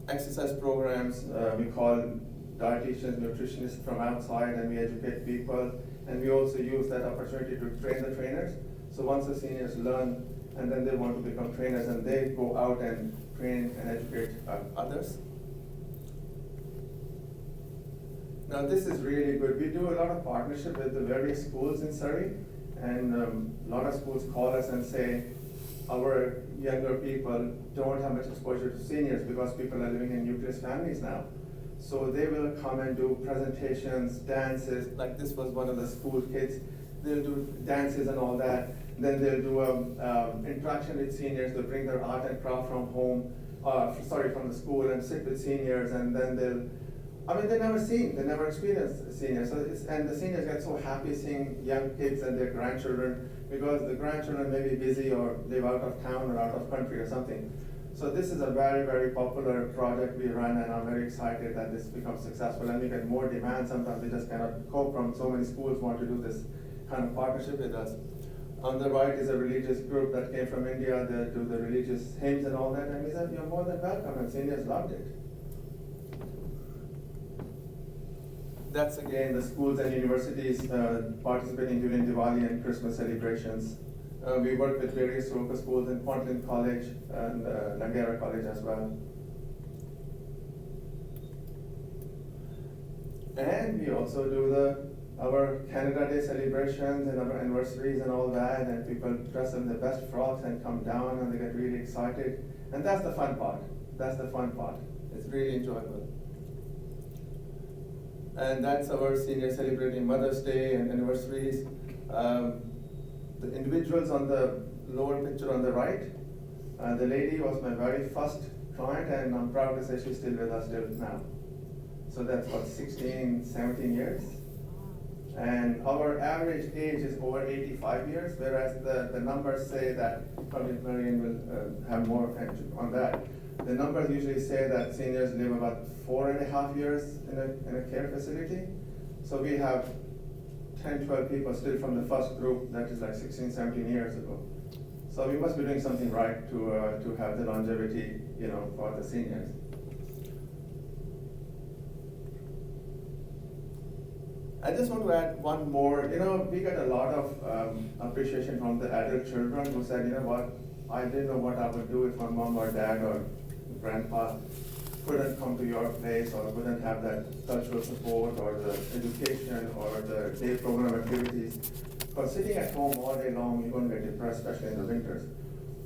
Exercise programs, we call dietitians, nutritionists from outside, and we educate people. And we also use that opportunity to train the trainers. So once the seniors learn, and then they want to become trainers, and they go out and train and educate others. Now this is really good. We do a lot of partnership with the various schools in Surrey, and a lot of schools call us and say, our younger people don't have much exposure to seniors because people are living in nucleus families now. So they will come and do presentations, dances, like this was one of the school kids. They'll do dances and all that. Then they'll do interaction with seniors. They'll bring their art and craft from home, from the school, and sit with seniors, and then they've never experienced seniors. And the seniors get so happy seeing young kids and their grandchildren, because the grandchildren may be busy or live out of town or out of country or something. So this is a very, very popular project we run, and I'm very excited that this becomes successful, and we get more demand. Sometimes we just cannot cope from so many schools want to do this kind of partnership with us. On the right is a religious group that came from India. They do the religious hymns and all that, and we said, you're more than welcome, and seniors loved it. That's again the schools and universities participating during Diwali and Christmas celebrations. We work with various local schools in Quantlin College and Langara College as well. And we also do our Canada Day celebrations and our anniversaries and all that, and people dress in their best frocks and come down and they get really excited. And that's the fun part. That's the fun part. It's really enjoyable. And that's our seniors celebrating Mother's Day and anniversaries. The individuals on the lower picture on the right, the lady was my very first client, and I'm proud to say she's still with us till now. So that's what, 16, 17 years. And our average age is over 85 years, whereas the numbers say that, probably Marian will have more on that. The numbers usually say that seniors live about 4.5 years in a care facility. So we have 10, 12 people still from the first group that is like 16, 17 years ago. So we must be doing something right to have the longevity, for the seniors. I just want to add one more. We got a lot of appreciation from the adult children who said, I didn't know what I would do if my mom or dad or grandpa couldn't come to your place or couldn't have that cultural support or the education or the day program activities. Because sitting at home all day long, you're going to get depressed, especially in the winters.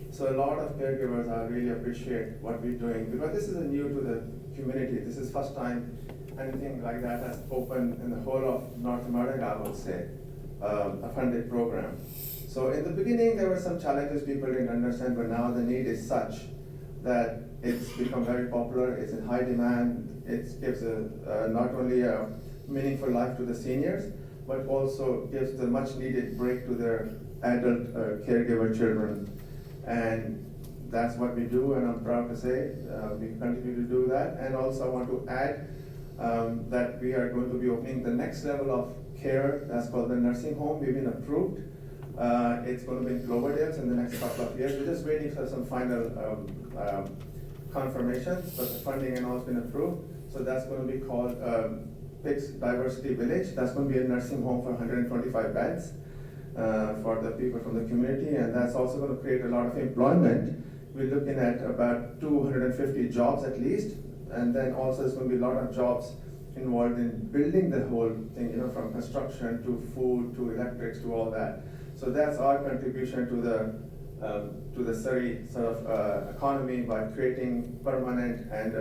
So a lot of caregivers, I really appreciate what we're doing, because this is new to the community. This is first time anything like that has opened in the whole of North America, I would say, a funded program. So in the beginning, there were some challenges people didn't understand, but now the need is such that it's become very popular, it's in high demand, it gives not only a meaningful life to the seniors, but also gives the much needed break to their adult caregiver children. And that's what we do, and I'm proud to say we continue to do that. And also I want to add that we are going to be opening the next level of care, that's called the nursing home. We've been approved. It's going to be in Cloverdale in the next couple of years. We're just waiting for some final confirmations, but the funding and all has been approved. So that's going to be called picks Diversity Village. That's going to be a nursing home for 125 beds for the people from the community, and that's also going to create a lot of employment. We're looking at about 250 jobs at least, and then also there's going to be a lot of jobs involved in building the whole thing, you know, from construction to food to electrics to all that. So that's our contribution to the Surrey sort of economy by creating permanent and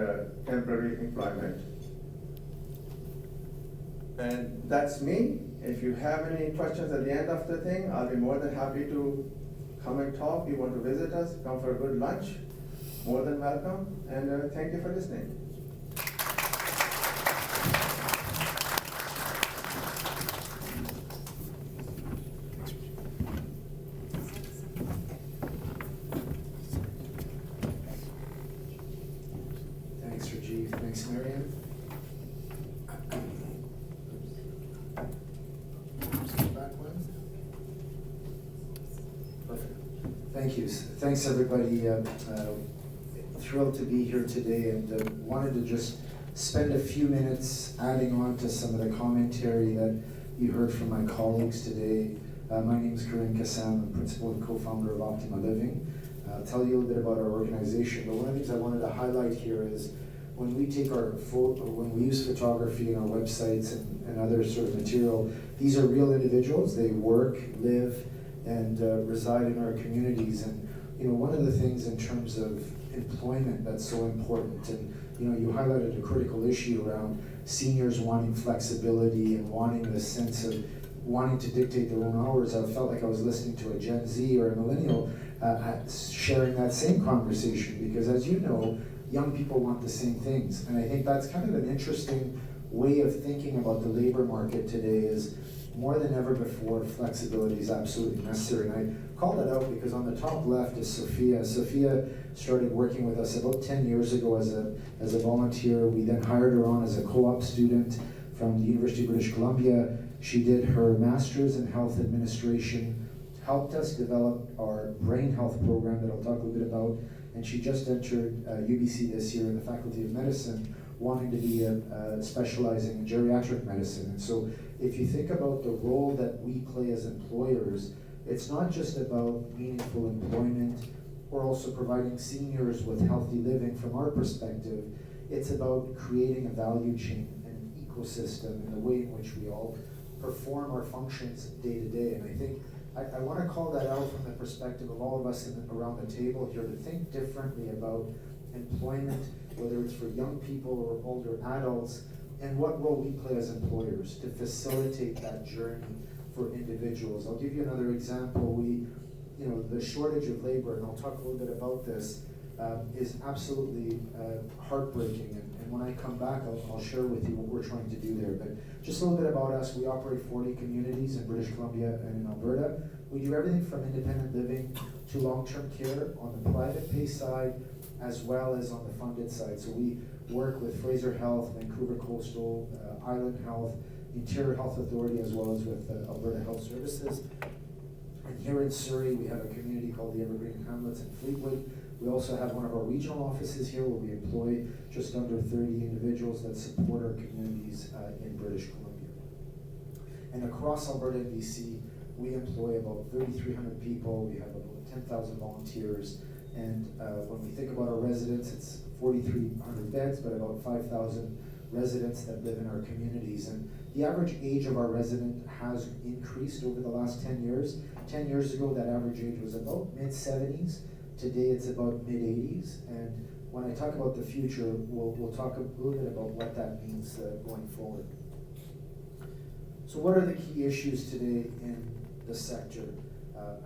temporary employment. And that's me. If you have any questions at the end of the thing, I'll be more than happy to come and talk. You want to visit us, come for a good lunch, more than welcome. And thank you for listening. Thanks, Rajiv. Thanks, Mariam. Back one. Perfect. Thank you. Thanks, everybody. Thrilled to be here today, and wanted to just spend a few minutes adding on to some of the commentary that you heard from my colleagues today. My name is Karim Kassam. I'm principal and co-founder of Optima Living. I'll tell you a little bit about our organization, but one of the things I wanted to highlight here is when we take our when we use photography in our websites and other sort of material, these are real individuals. They work, live, and reside in our communities. And you know, one of the things in terms of employment that's so important, and you know, you highlighted a critical issue around seniors wanting flexibility and wanting the sense of wanting to dictate their own hours. I felt like I was listening to a Gen Z or a millennial sharing that same conversation, because as you know, young people want the same things. And I think that's kind of an interesting way of thinking about the labor market today. Is more than ever before, flexibility is absolutely necessary. And I call that out because on the top left is Sophia. Sophia started working with us about 10 years ago as a volunteer. We then hired her on as a co-op student from the University of British Columbia. She did her master's in health administration, helped us develop our brain health program that I'll talk a little bit about, and she just entered UBC this year in the Faculty of Medicine, wanting to be specializing in geriatric medicine. And so if you think about the role that we play as employers, it's not just about meaningful employment or also providing seniors with healthy living from our perspective. It's about creating a value chain and an ecosystem in the way in which we all perform our functions day to day. And I think I want to call that out from the perspective of all of us around the table here, to think differently about employment, whether it's for young people or older adults, and what role we play as employers to facilitate that journey for individuals. I'll give you another example. The shortage of labor, and I'll talk a little bit about this, is absolutely heartbreaking. And when I come back, I'll share with you what we're trying to do there. But just a little bit about us. We operate 40 communities in British Columbia and in Alberta. We do everything from independent living to long-term care on the private pay side, as well as on the funded side. So we work with Fraser Health, Vancouver Coastal, Island Health, Interior Health Authority, as well as with Alberta Health Services. And here in Surrey, we have a community called the Evergreen Hamlets in Fleetwood. We also have one of our regional offices here where we employ just under 30 individuals that support our communities in British Columbia. And across Alberta and BC, we employ about 3,300 people. We have about 10,000 volunteers. And when we think about our residents, it's 4,300 beds, but about 5,000 residents that live in our communities. And the average age of our resident has increased over the last 10 years. 10 years ago, that average age was about mid-70s. Today, it's about mid-80s. And when I talk about the future, we'll talk a little bit about what that means going forward. So what are the key issues today in the sector?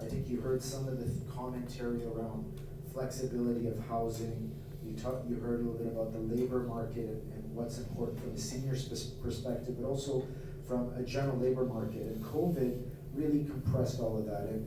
I think you heard some of the commentary around flexibility of housing. You heard a little bit about the labor market and what's important from a senior perspective, but also from a general labor market. And COVID really compressed all of that. And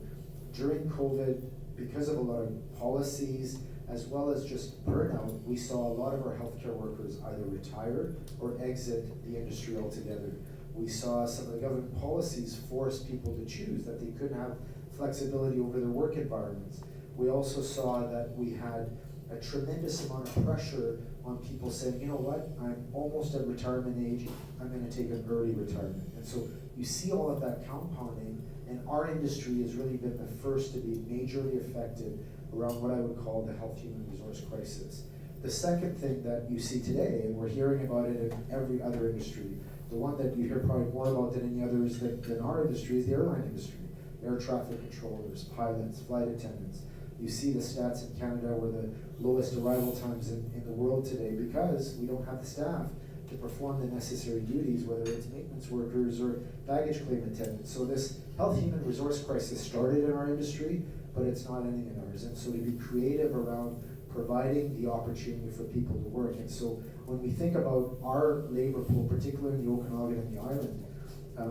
during COVID, because of a lot of policies, as well as just burnout, we saw a lot of our healthcare workers either retire or exit the industry altogether. We saw some of the government policies force people to choose, that they couldn't have flexibility over their work environments. We also saw that we had a tremendous amount of pressure on people saying, you know what, I'm almost at retirement age, I'm gonna take an early retirement. And so you see all of that compounding, and our industry has really been the first to be majorly affected around what I would call the health human resource crisis. The second thing that you see today, and we're hearing about it in every other industry, the one that you hear probably more about than any others than our industry is the airline industry. Air traffic controllers, pilots, flight attendants. You see the stats in Canada were the lowest arrival times in the world today because we don't have the staff to perform the necessary duties, whether it's maintenance workers or baggage claim attendants. So this health human resource crisis started in our industry, but it's not ending in ours. And so to be creative around providing the opportunity for people to work. And so when we think about our labor pool, particularly in the Okanagan and the island,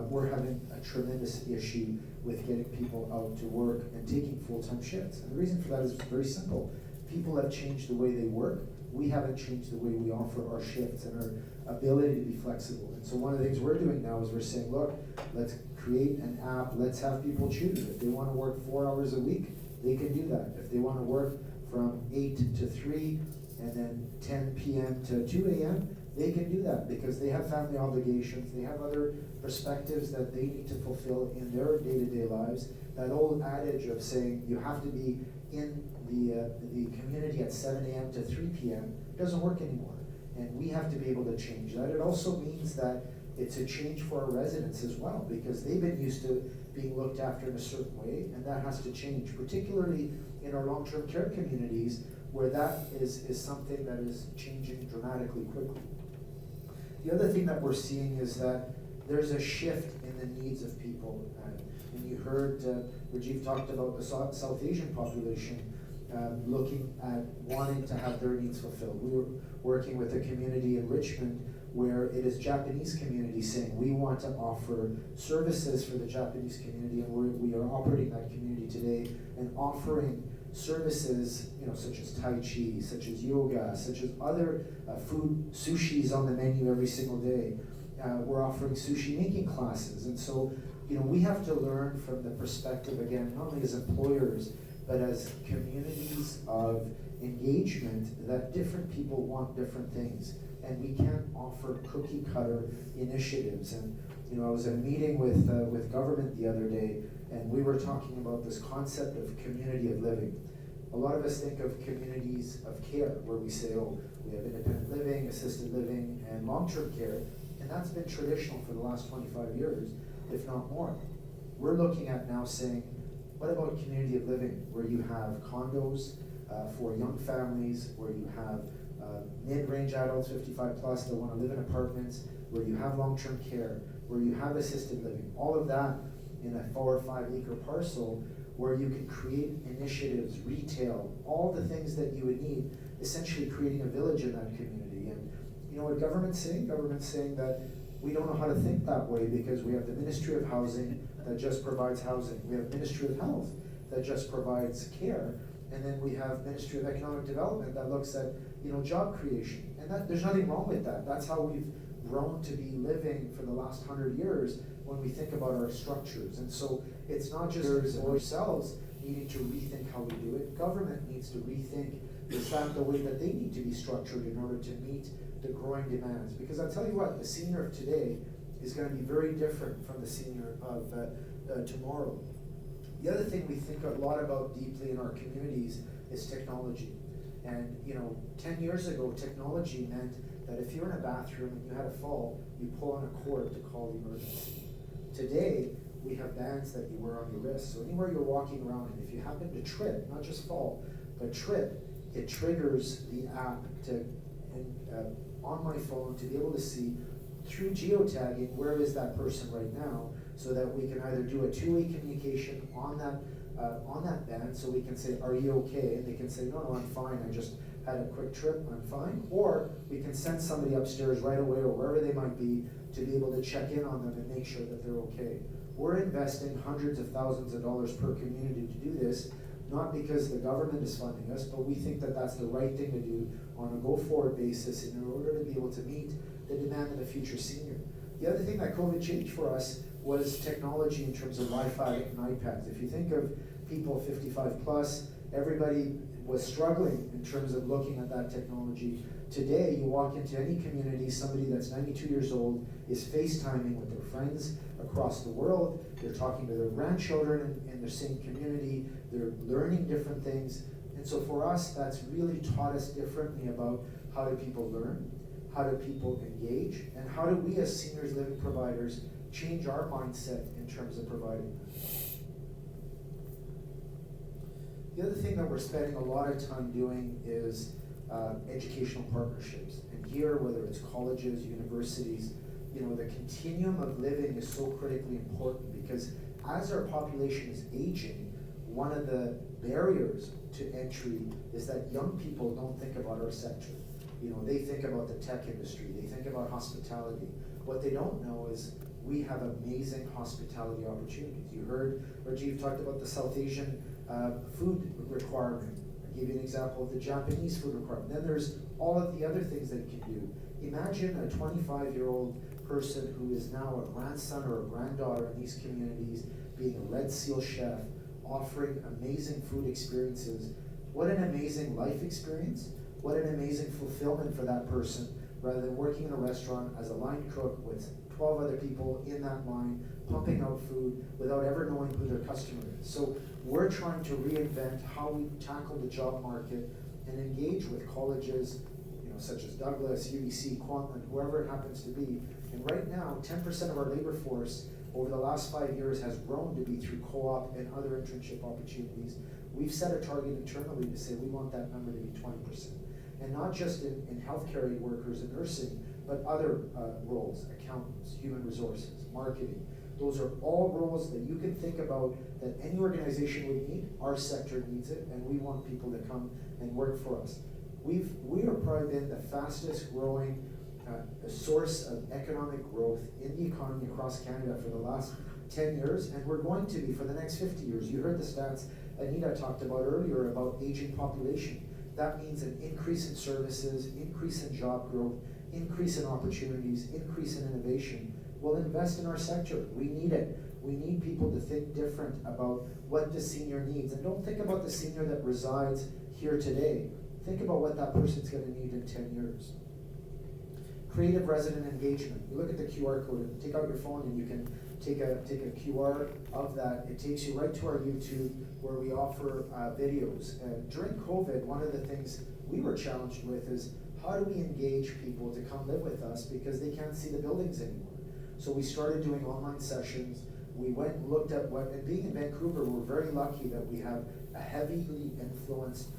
we're having a tremendous issue with getting people out to work and taking full-time shifts. And the reason for that is very simple. People have changed the way they work. We haven't changed the way we offer our shifts and our ability to be flexible. And so one of the things we're doing now is we're saying, look, let's create an app, let's have people choose. If they want to work 4 hours a week, they can do that. If they want to work from 8 to 3 and then 10 p.m. to 2 a.m., they can do that because they have family obligations, they have other perspectives that they need to fulfill in their day-to-day lives. That old adage of saying you have to be in the community at 7 a.m. to 3 p.m. doesn't work anymore. And we have to be able to change that. It also means that it's a change for our residents as well because they've been used to being looked after in a certain way, and that has to change, particularly in our long-term care communities where that is something that is changing dramatically quickly. The other thing that we're seeing is that there's a shift in the needs of people. And you heard Rajiv talked about the South Asian population looking at wanting to have their needs fulfilled. We were working with a community in Richmond where it is Japanese community saying we want to offer services for the Japanese community, and we are operating that community today and offering services, such as Tai Chi, such as yoga, such as other food. Sushi's on the menu every single day. We're offering sushi making classes. And so, we have to learn from the perspective, again, not only as employers, but as communities of engagement, that different people want different things. And we can't offer cookie cutter initiatives. And, I was in a meeting with government the other day, and we were talking about this concept of community of living. A lot of us think of communities of care, where we say, oh, we have independent living, assisted living, and long-term care, and that's been traditional for the last 25 years, if not more. We're looking at now saying, what about community of living, where you have condos for young families, where you have mid-range adults, 55 plus, that want to live in apartments, where you have long-term care, where you have assisted living, all of that in a 4 or 5 acre parcel where you can create initiatives, retail, all the things that you would need, essentially creating a village in that community. And you know what government's saying? Government's saying that we don't know how to think that way because we have the Ministry of Housing that just provides housing. We have Ministry of Health that just provides care. And then we have Ministry of Economic Development that looks at, job creation. And that, there's nothing wrong with that. That's how we've grown to be living for the last 100 years when we think about our structures. And so it's not just ourselves needing to rethink how we do it. Government needs to rethink the way that they need to be structured in order to meet the growing demands. Because I'll tell you what, the senior of today is going to be very different from the senior of tomorrow. The other thing we think a lot about deeply in our communities is technology. And 10 years ago, technology meant that if you're in a bathroom and you had a fall, you pull on a cord to call the emergency. Today, we have bands that you wear on your wrist. So anywhere you're walking around, and if you happen to trip, not just fall, but trip, it triggers the app on my phone to be able to see through geotagging where is that person right now, so that we can either do a two-way communication on that band, so we can say, are you okay? And they can say, no, I'm fine, I just had a quick trip, I'm fine. Or we can send somebody upstairs right away or wherever they might be to be able to check in on them and make sure that they're okay. We're investing hundreds of thousands of dollars per community to do this, not because the government is funding us, but we think that that's the right thing to do on a go-forward basis in order to be able to meet the demand of the future senior. The other thing that COVID changed for us was technology in terms of Wi-Fi and iPads. If you think of people 55 plus, everybody was struggling in terms of looking at that technology. today, you walk into any community, somebody that's 92 years old is FaceTiming with their friends across the world. They're talking to their grandchildren in their same community. They're learning different things. And so for us, that's really taught us differently about how do people learn, how do people engage, and how do we as seniors living providers change our mindset in terms of providing. The other thing that we're spending a lot of time doing is educational partnerships. And here, whether it's colleges, universities, the continuum of living is so critically important, because as our population is aging, one of the barriers to entry is that young people don't think about our sector. They think about the tech industry, they think about hospitality. What they don't know is we have amazing hospitality opportunities. You heard Rajiv talked about the South Asian food requirement. I gave you an example of the Japanese food requirement. Then there's all of the other things that you can do. Imagine a 25-year-old person who is now a grandson or a granddaughter in these communities being a Red Seal chef, offering amazing food experiences. What an amazing life experience. What an amazing fulfillment for that person, rather than working in a restaurant as a line cook with 12 other people in that line, pumping out food without ever knowing who their customer is. So we're trying to reinvent how we tackle the job market and engage with colleges, such as Douglas, UBC, Kwantlen, whoever it happens to be. And right now, 10% of our labor force over the last 5 years has grown to be through co-op and other internship opportunities. We've set a target internally to say we want that number to be 20%. And not just in healthcare aid workers and nursing, but other roles, accountants, human resources, marketing. Those are all roles that you can think about that any organization would need. Our sector needs it, and we want people to come and work for us. We are probably been the fastest growing source of economic growth in the economy across Canada for the last 10 years, and we're going to be for the next 50 years. You heard the stats Anita talked about earlier about aging population. That means an increase in services, increase in job growth, increase in opportunities, increase in innovation. We'll invest in our sector. We need it. We need people to think different about what the senior needs. And don't think about the senior that resides here today. Think about what that person's going to need in 10 years. Creative resident engagement. You look at the QR code, and take out your phone and you can take a QR of that. It takes you right to our YouTube where we offer videos. And during COVID, one of the things we were challenged with is how do we engage people to come live with us because they can't see the buildings anymore. So we started doing online sessions. We went and looked at and being in Vancouver, we're very lucky that we have a heavily influenced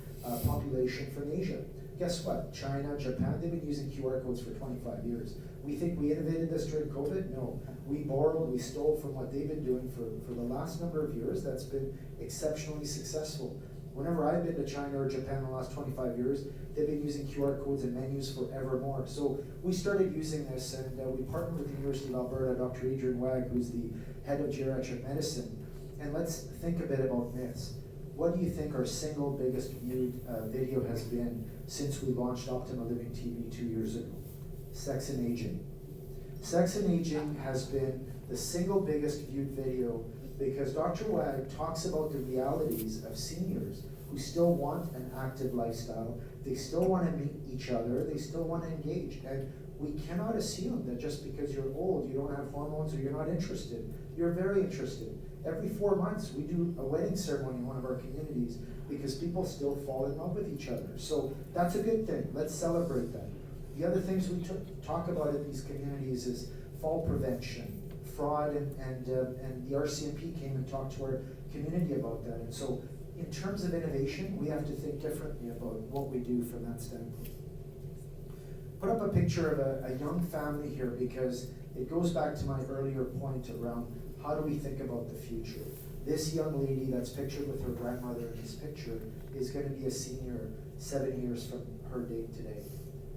population from Asia. Guess what? China, Japan, they've been using QR codes for 25 years. We think we innovated this during COVID? No. We borrowed, we stole from what they've been doing for the last number of years. That's been exceptionally successful. Whenever I've been to China or Japan in the last 25 years, they've been using QR codes and menus forevermore. So we started using this, and we partnered with the University of Alberta, Dr. Adrian Wag, who's the head of geriatric medicine. And let's think a bit about myths. What do you think our single biggest viewed video has been since we launched Optima Living TV 2 years ago? Sex and Aging. Sex and Aging has been the single biggest viewed video because Dr. Wag talks about the realities of seniors who still want an active lifestyle. They still want to meet each other. They still want to engage. And we cannot assume that just because you're old, you don't have hormones or you're not interested. You're very interested. Every 4 months, we do a wedding ceremony in one of our communities because people still fall in love with each other. So that's a good thing. Let's celebrate that. The other things we talk about in these communities is fall prevention, fraud, and the RCMP came and talked to our community about that. And so in terms of innovation, we have to think differently about what we do from that standpoint. Put up a picture of a young family here because it goes back to my earlier point around how do we think about the future. This young lady that's pictured with her grandmother in this picture is going to be a senior 7 years from her date today.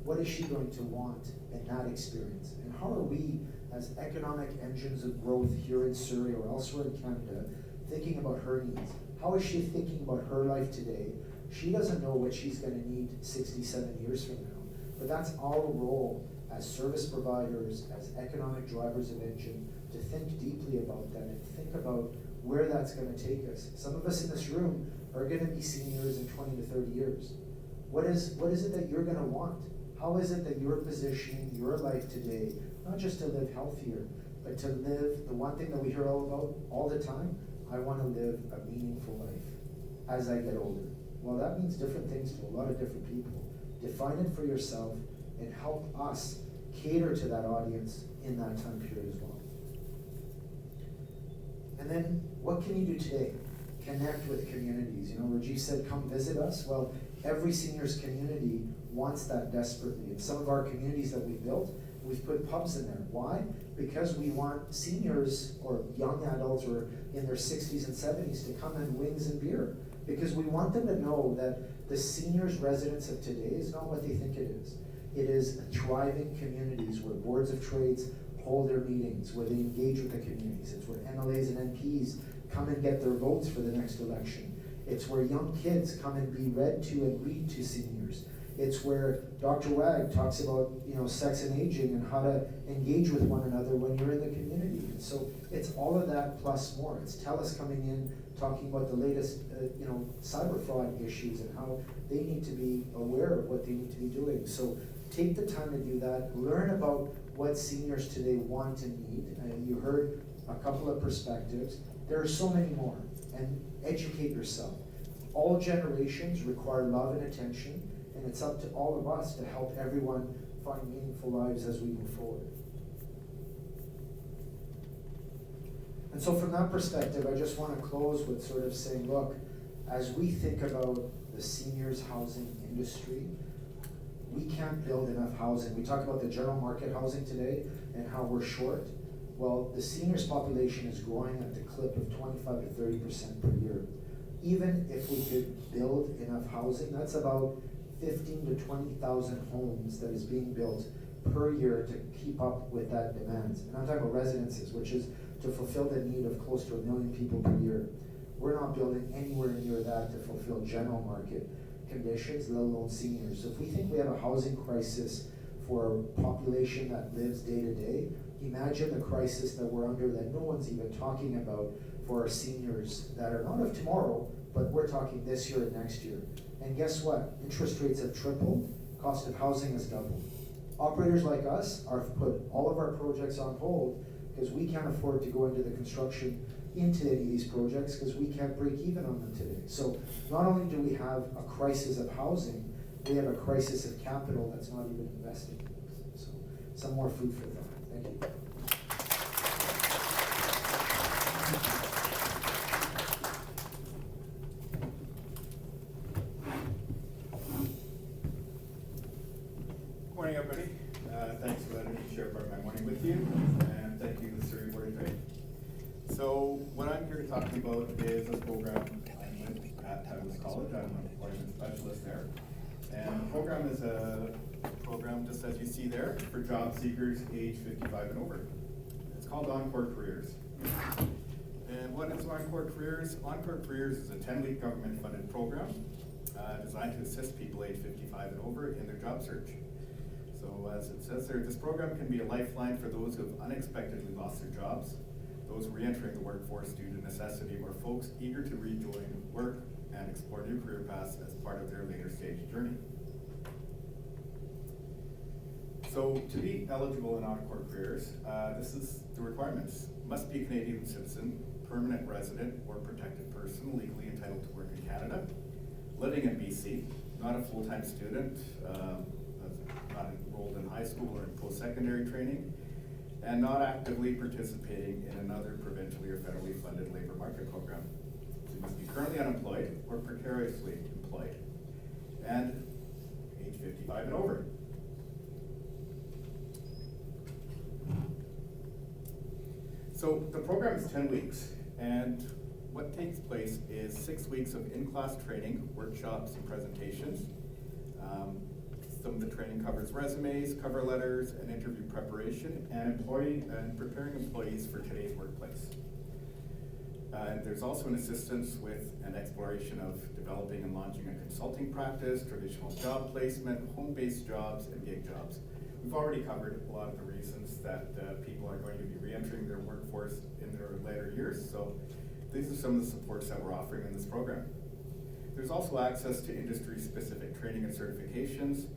What is she going to want in that experience? And how are we, as economic engines of growth here in Surrey or elsewhere in Canada, thinking about her needs? How is she thinking about her life today? She doesn't know what she's going to need 67 years from now. But that's our role as service providers, as economic drivers of engine, to think deeply about that and think about where that's going to take us. Some of us in this room are going to be seniors in 20 to 30 years. What is it that you're going to want? How is it that you're positioning your life today, not just to live healthier, but to live the one thing that we hear all about all the time? I want to live a meaningful life as I get older. Well, that means different things to a lot of different people. Define it for yourself and help us cater to that audience in that time period as well. And then, what can you do today? Connect with communities. You know, Rajiv said, come visit us. Well, every seniors community wants that desperately. In some of our communities that we've built, we've put pubs in there. Why? Because we want seniors or young adults or in their 60s and 70s to come and wings and beer. Because we want them to know that the seniors residence of today is not what they think it is. It is thriving communities where boards of trades hold their meetings, where they engage with the communities. It's where MLAs and MPs come and get their votes for the next election. It's where young kids come and be read to and read to seniors. It's where Dr. Wag talks about, you know, sex and aging and how to engage with one another when you're in the community. And so it's all of that plus more. It's TELUS coming in, talking about the latest, cyber fraud issues and how they need to be aware of what they need to be doing. So take the time to do that. Learn about what seniors today want and need. You heard a couple of perspectives. There are so many more. And educate yourself. All generations require love and attention, and it's up to all of us to help everyone find meaningful lives as we move forward. And so from that perspective, I just want to close with sort of saying, look, as we think about the seniors housing industry, we can't build enough housing. We talk about the general market housing today and how we're short. Well, the seniors population is growing at the clip of 25 to 30% per year. Even if we could build enough housing, that's about 15 to 20,000 homes that is being built per year to keep up with that demand. And I'm talking about residences, which is to fulfill the need of close to 1 million people per year. We're not building anywhere near that to fulfill general market conditions, let alone seniors. So if we think we have a housing crisis for a population that lives day to day, imagine the crisis that we're under that no one's even talking about for our seniors that are not of tomorrow, but we're talking this year and next year. And guess what? Interest rates have tripled, cost of housing has doubled. Operators like us are put all of our projects on hold because we can't afford to go into the construction into any of these projects because we can't break even on them today. So not only do we have a crisis of housing, we have a crisis of capital that's not even invested in this. So some more food for thought. Thank you. Morning, everybody. Thanks for letting me share part of my morning with you, and thank you to the Surrey Board of Trade. So what I'm here to talk about is a program I'm with at TELUS College. I'm an employment specialist there. And the program is a program, just as you see there, for job seekers age 55 and over. It's called Encore Careers. And what is Encore Careers? Encore Careers is a 10-week government-funded program designed to assist people age 55 and over in their job search. So as it says there, this program can be a lifeline for those who have unexpectedly lost their jobs, those re-entering the workforce due to necessity, or folks eager to rejoin work and explore new career paths as part of their later stage journey. So to be eligible in Encore Careers, this is the requirements. Must be a Canadian citizen, permanent resident, or protected person legally entitled to work in Canada, living in BC, not a full-time student, not enrolled in high school or in post-secondary training, and not actively participating in another provincially or federally funded labor market program. So you must be currently unemployed or precariously employed, and age 55 and over. So the program is 10 weeks, and what takes place is 6 weeks of in-class training, workshops, and presentations. Some of the training covers resumes, cover letters, and interview preparation, and preparing employees for today's workplace. There's also an assistance with an exploration of developing and launching a consulting practice, traditional job placement, home-based jobs, and gig jobs. We've already covered a lot of the reasons that people are going to be re-entering their workforce in their later years, so these are some of the supports that we're offering in this program. There's also access to industry-specific training and certifications,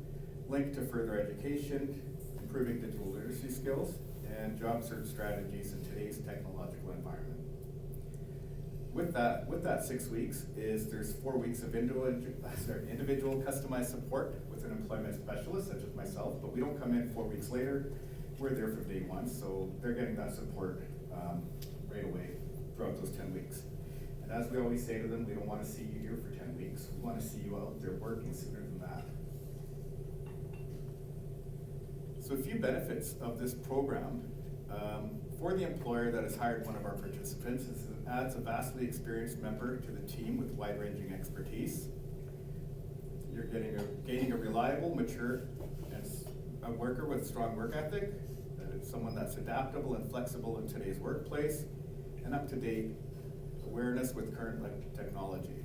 linked to further education, improving digital literacy skills, and job search strategies in today's technological environment. With that 6 weeks there's 4 weeks of individual customized support with an employment specialist such as myself, but we don't come in 4 weeks later. We're there from day one, so they're getting that support right away throughout those 10 weeks. And as we always say to them, we don't want to see you here for 10 weeks. We want to see you out there working sooner than that. So a few benefits of this program. For the employer that has hired one of our participants, it adds a vastly experienced member to the team with wide-ranging expertise. You're gaining a reliable, mature, and a worker with strong work ethic, someone that's adaptable and flexible in today's workplace, and up-to-date awareness with current technology.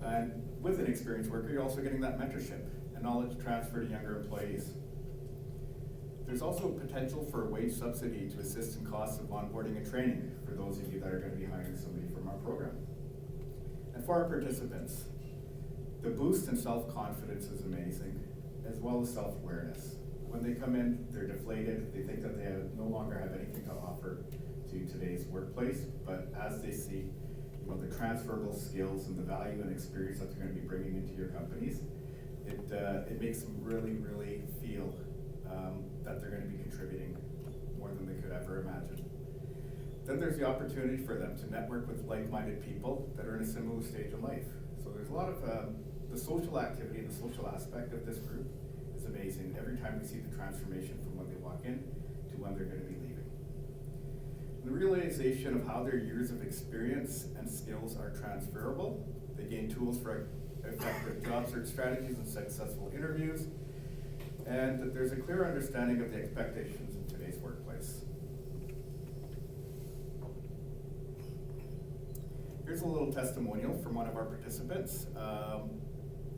And with an experienced worker, you're also getting that mentorship and knowledge transfer to younger employees. There's also potential for a wage subsidy to assist in costs of onboarding and training for those of you that are going to be hiring somebody from our program. And for our participants, the boost in self-confidence is amazing, as well as self-awareness. When they come in, they're deflated, they think that they no longer have anything to offer to today's workplace, but as they see the transferable skills and the value and experience that they're going to be bringing into your companies, it makes them really, really feel that they're going to be contributing more than they could ever imagine. Then there's the opportunity for them to network with like-minded people that are in a similar stage of life. So there's a lot of the social activity and the social aspect of this group is amazing. Every time we see the transformation from when they walk in to when they're going to be leaving. The realization of how their years of experience and skills are transferable. They gain tools for effective job search strategies and successful interviews. And that there's a clear understanding of the expectations in today's workplace. Here's a little testimonial from one of our participants.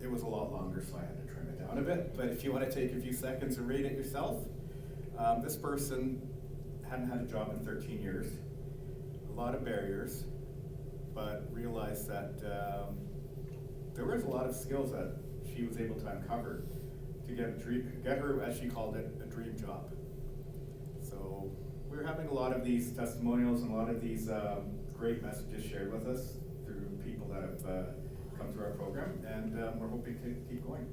It was a lot longer, so I had to trim it down a bit, but if you want to take a few seconds and read it yourself. This person hadn't had a job in 13 years, a lot of barriers, but realized that there was a lot of skills that she was able to uncover to get her, as she called it, a dream job. So we're having a lot of these testimonials and a lot of these great messages shared with us through people that have come through our program, and we're hoping to keep going.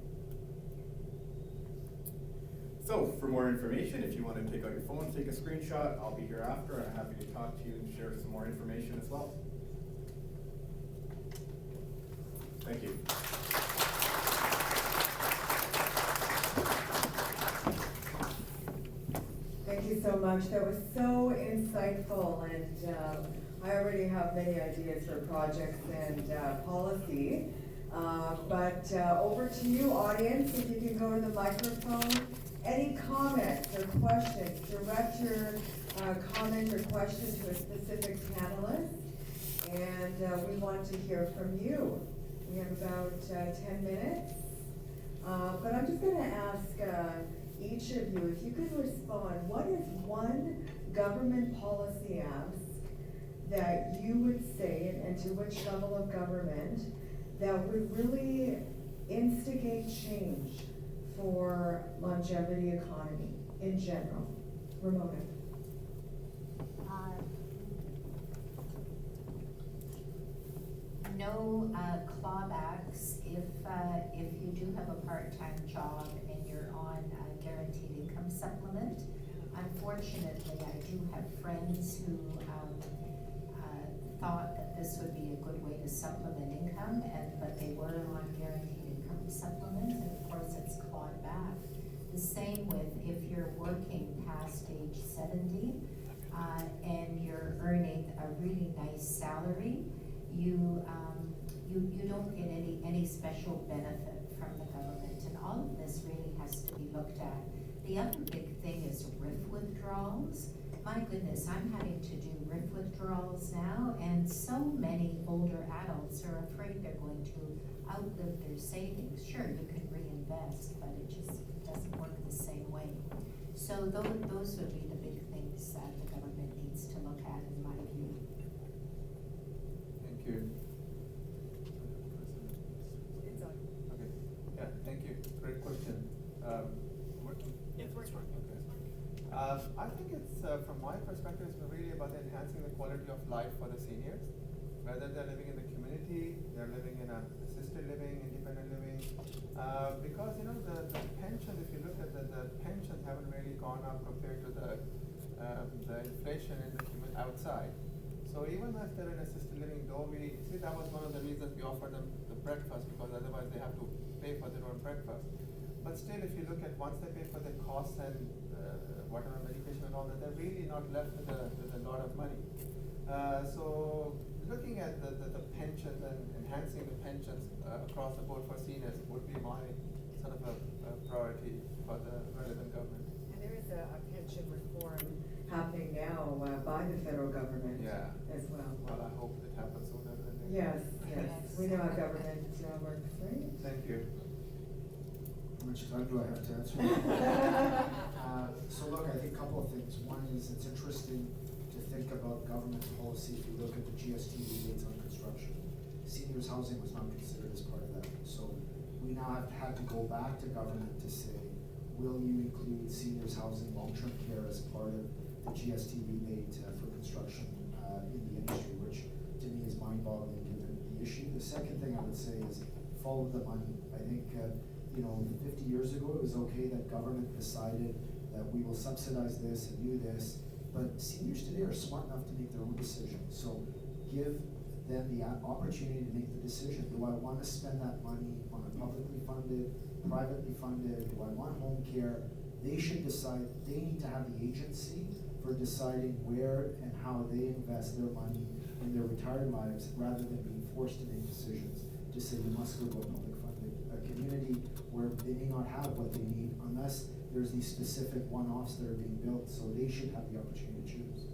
So for more information, if you want to take out your phone, take a screenshot, I'll be here after, and I'm happy to talk to you and share some more information as well. Thank you. Thank you so much. That was so insightful, and I already have many ideas for projects and policy. But over to you, audience, if you can go to the microphone. Any comments or questions? Direct your comment or question to a specific panelist, and we want to hear from you. We have about 10 minutes, but I'm just going to ask each of you if you could respond. What is one government policy ask that you would say, and to which level of government, that would really instigate change for longevity economy in general? Ramona. No clawbacks if you do have a part-time job and you're on a guaranteed income supplement. Unfortunately, I do have friends who thought that this would be a good way to supplement income, but they were on guaranteed income supplement, and of course it's clawed back. The same with if you're working past age 70 and you're earning a really nice salary, you don't get any special benefit from the government, and all of this really has to be looked at. The other big thing is RIF withdrawals. My goodness, I'm having to do RIF withdrawals now, and so many older adults are afraid they're going to outlive their savings. Sure, you can reinvest, but it just doesn't work the same way. So those would be the big things that the government needs to look at, in my view. Thank you. It's on. Okay. Yeah, thank you. Great question. I think it's, from my perspective, it's really about enhancing the quality of life for the seniors. Whether they're living in the community, they're living in a assisted living, independent living. Because, you know, the pensions, if you look at the pensions haven't really gone up compared to the inflation in the outside. So even if they're in assisted living, though we, see that was one of the reasons we offered them the breakfast, because otherwise they have to pay for their own breakfast. But still, if you look at once they pay for the costs and whatever medication and all that, they're really not left with a lot of money. So looking at the pensions and enhancing the pensions across the board for seniors would be my sort of a priority for the relevant government. And there is a pension reform happening now by the federal government Yeah. as well. Well, I hope it happens sooner than later. Yes, yes. We know how government works, right? Thank you. How much time do I have to answer? So look, I think a couple of things. One is it's interesting to think about government policy. If you look at the GST rebates on construction, seniors housing was not considered as part of that. So we now have had to go back to government to say, will you include seniors housing, long-term care as part of the GST rebate for construction in the industry, which to me is mind-boggling given the issue. The second thing I would say is follow the money. I think 50 years ago it was okay that government decided that we will subsidize this and do this, but seniors today are smart enough to make their own decisions. So give them the opportunity to make the decision. Do I want to spend that money on a publicly funded, privately funded? Do I want home care? They should decide. They need to have the agency for deciding where and how they invest their money in their retired lives, rather than being forced to make decisions to say you must go to a public funded community where they may not have what they need unless there's these specific one-offs that are being built. So they should have the opportunity to choose.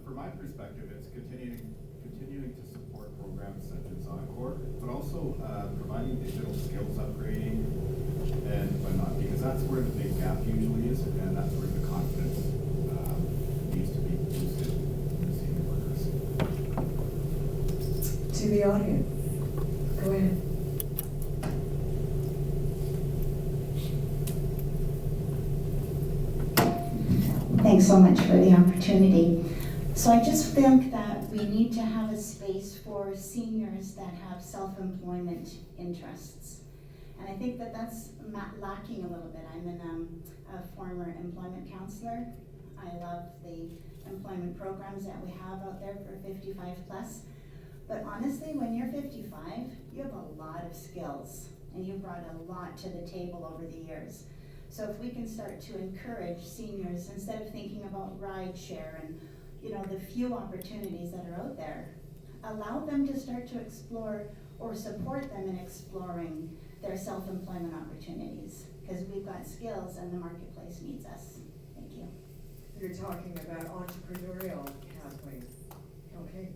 From my perspective, it's continuing to support programs such as Encore, but also providing digital skills upgrading and whatnot, because that's where the big gap usually is, and that's where the confidence needs to be boosted in the senior workers. To the audience, go ahead. Thanks so much for the opportunity. So I just think that we need to have a space for seniors that have self-employment interests. And I think that that's lacking a little bit. I'm a former employment counselor. I love the employment programs that we have out there for 55 plus. But honestly, when you're 55, you have a lot of skills and you brought a lot to the table over the years. So if we can start to encourage seniors, instead of thinking about ride share and the few opportunities that are out there, allow them to start to explore or support them in exploring their self-employment opportunities, because we've got skills and the marketplace needs us. Thank you. You're talking about entrepreneurial pathways. Okay,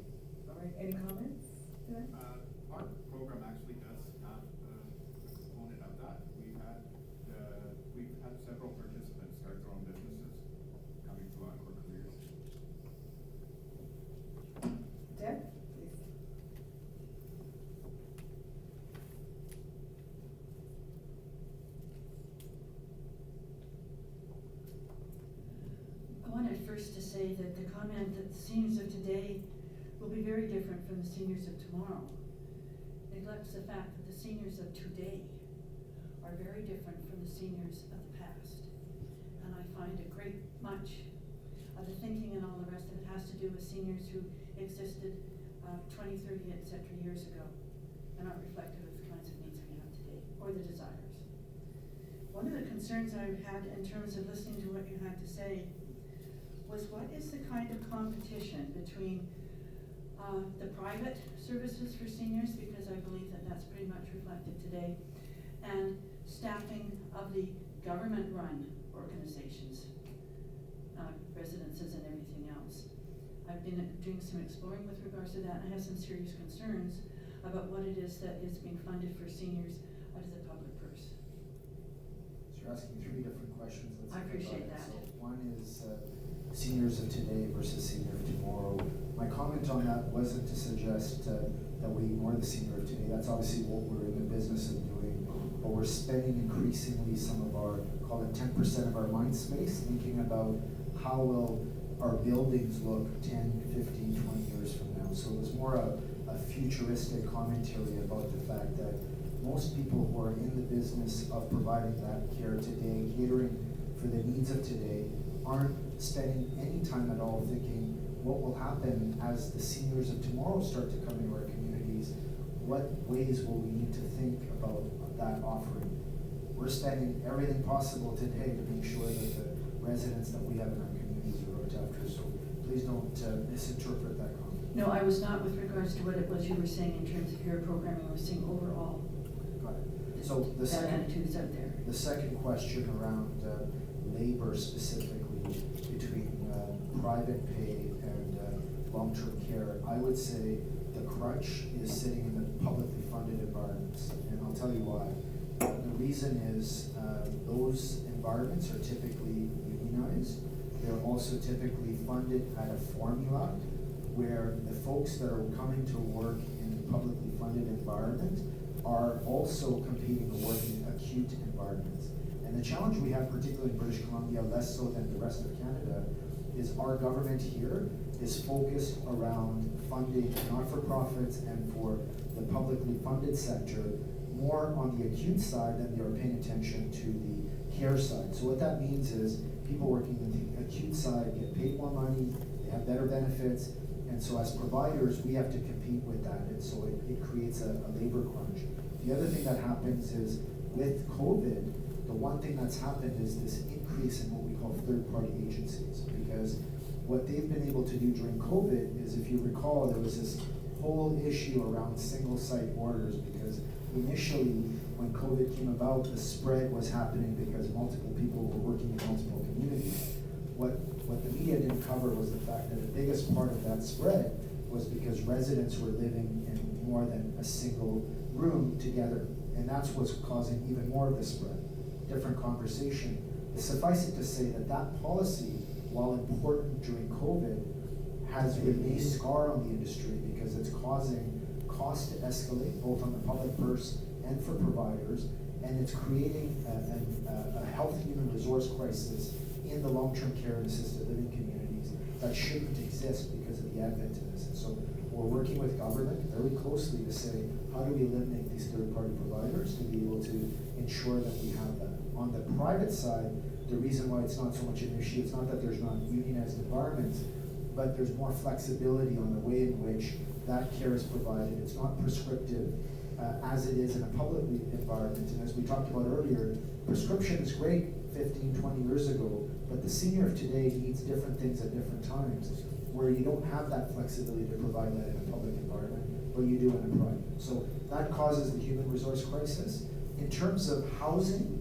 all right, any comments to that? Our program actually does have a component of that. We've had several participants start their own businesses coming through Encore Careers. Deb, please. I wanted first to say that the comment that the seniors of today will be very different from the seniors of tomorrow neglects the fact that the seniors of today are very different from the seniors of the past. And I find a great much of the thinking and all the rest of it has to do with seniors who existed 20, 30, etc. years ago and aren't reflective of the kinds of needs we have today or the desires. One of the concerns I had in terms of listening to what you had to say was, what is the kind of competition between the private services for seniors, because I believe that that's pretty much reflected today, and staffing of the government-run organizations, residences and everything else. I've been doing some exploring with regards to that, and I have some serious concerns about what it is that is being funded for seniors out of the public purse. So you're asking three different questions. I appreciate that. So one is seniors of today versus senior of tomorrow. My comment on that wasn't to suggest that we ignore the senior of today. That's obviously what we're in the business of doing. But we're spending increasingly some of our, call it 10% of our mind space, thinking about how will our buildings look 10, 15, 20 years from now. So it was more a futuristic commentary about the fact that most people who are in the business of providing that care today, catering for the needs of today, aren't spending any time at all thinking what will happen as the seniors of tomorrow start to come into our communities. What ways will we need to think about that offering? We're spending everything possible today to make sure that the residents that we have in our communities are looked after. So please don't misinterpret that comment. No, I was not with regards to what it was you were saying in terms of your programming. I was saying overall. Got it. So the that second attitude is out there. The second question around labor specifically between private pay and long-term care, I would say the crutch is sitting in the publicly funded environments, and I'll tell you why. The reason is those environments are typically unionized. They're also typically funded at a formula where the folks that are coming to work in a publicly funded environment are also competing to work in acute environments. And the challenge we have, particularly in British Columbia, less so than the rest of Canada, is our government here is focused around funding not-for-profits and for the publicly funded sector more on the acute side than they are paying attention to the care side. So what that means is people working in the acute side get paid more money, they have better benefits, and so as providers, we have to compete with that, and so it creates a labor crunch. The other thing that happens is with COVID, the one thing that's happened is this increase in what we call third-party agencies, because what they've been able to do during COVID is, if you recall, there was this whole issue around single-site orders, because initially, when COVID came about, the spread was happening because multiple people were working in multiple communities. What the media didn't cover was the fact that the biggest part of that spread was because residents were living in more than a single room together, and that's what's causing even more of the spread. Different conversation. But suffice it to say that that policy, while important during COVID, has remained a scar on the industry because it's causing costs to escalate both on the public purse and for providers, and it's creating a health human resource crisis in the long-term care and assisted living communities that shouldn't exist because of the advent of this. And so we're working with government very closely to say, how do we eliminate these third-party providers to be able to ensure that we have that? On the private side, the reason why it's not so much an issue, it's not that there's not unionized environments, but there's more flexibility on the way in which that care is provided. It's not prescriptive as it is in a public environment. And as we talked about earlier, prescription is great 15, 20 years ago, but the senior of today needs different things at different times, where you don't have that flexibility to provide that in a public environment, but you do in a private. So that causes the human resource crisis. In terms of housing,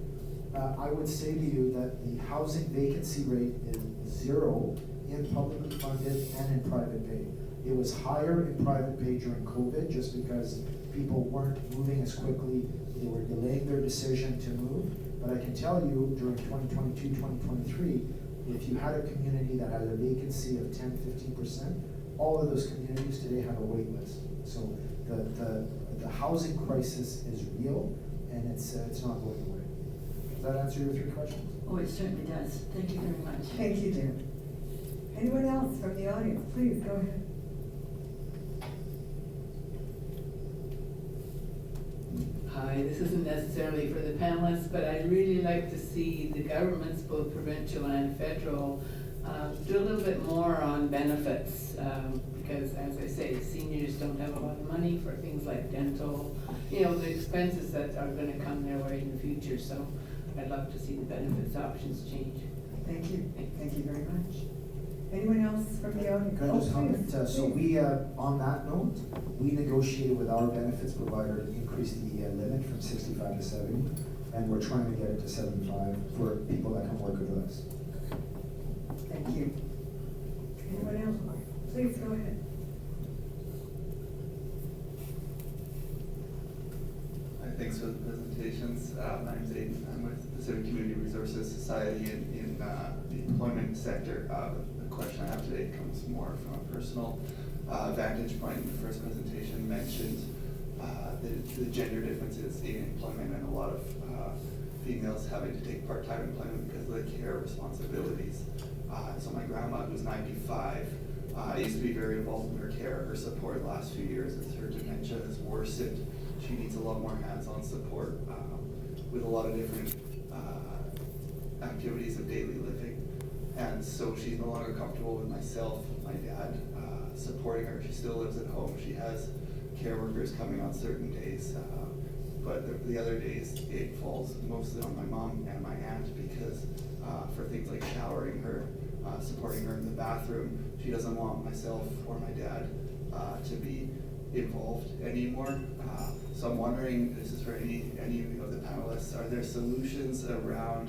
I would say to you that the housing vacancy rate is 0 in publicly funded and in private pay. It was higher in private pay during COVID just because people weren't moving as quickly. They were delaying their decision to move. But I can tell you during 2022, 2023, if you had a community that had a vacancy of 10, 15%, all of those communities today have a wait list. So the housing crisis is real, and it's not going away. Does that answer your 3 questions? Oh, it certainly does. Thank you very much. Thank you, Jim. Anyone else from the audience? Please, go ahead. Hi, this isn't necessarily for the panelists, but I'd really like to see the governments, both provincial and federal, do a little bit more on benefits, because as I say, seniors don't have a lot of money for things like dental, the expenses that are gonna come their way in the future, so I'd love to see the benefits options change. Thank you. Thank you very much. Anyone else from the audience? Can I just comment? Please, So please. we, on that note, we negotiated with our benefits provider to increase the limit from 65 to 70, and we're trying to get it to 75 for people that come work with us. Thank you. Anyone else? Please, go ahead. Hi, thanks for the presentations. My name's Aiden. I'm with Pacific Community Resources Society in the employment sector. The question I have today comes more from a personal vantage point. The first presentation mentioned the gender differences in employment and a lot of females having to take part-time employment because of the care responsibilities. So my grandma, who's 95, used to be very involved in her care, her support the last few years as her dementia has worsened. She needs a lot more hands-on support with a lot of different activities of daily living. And so she's no longer comfortable with myself, my dad, supporting her. She still lives at home. She has care workers coming on certain days, but the other days it falls mostly on my mom and my aunt because for things like showering her, supporting her in the bathroom, she doesn't want myself or my dad to be involved anymore. So I'm wondering, this is for any of the panelists, are there solutions around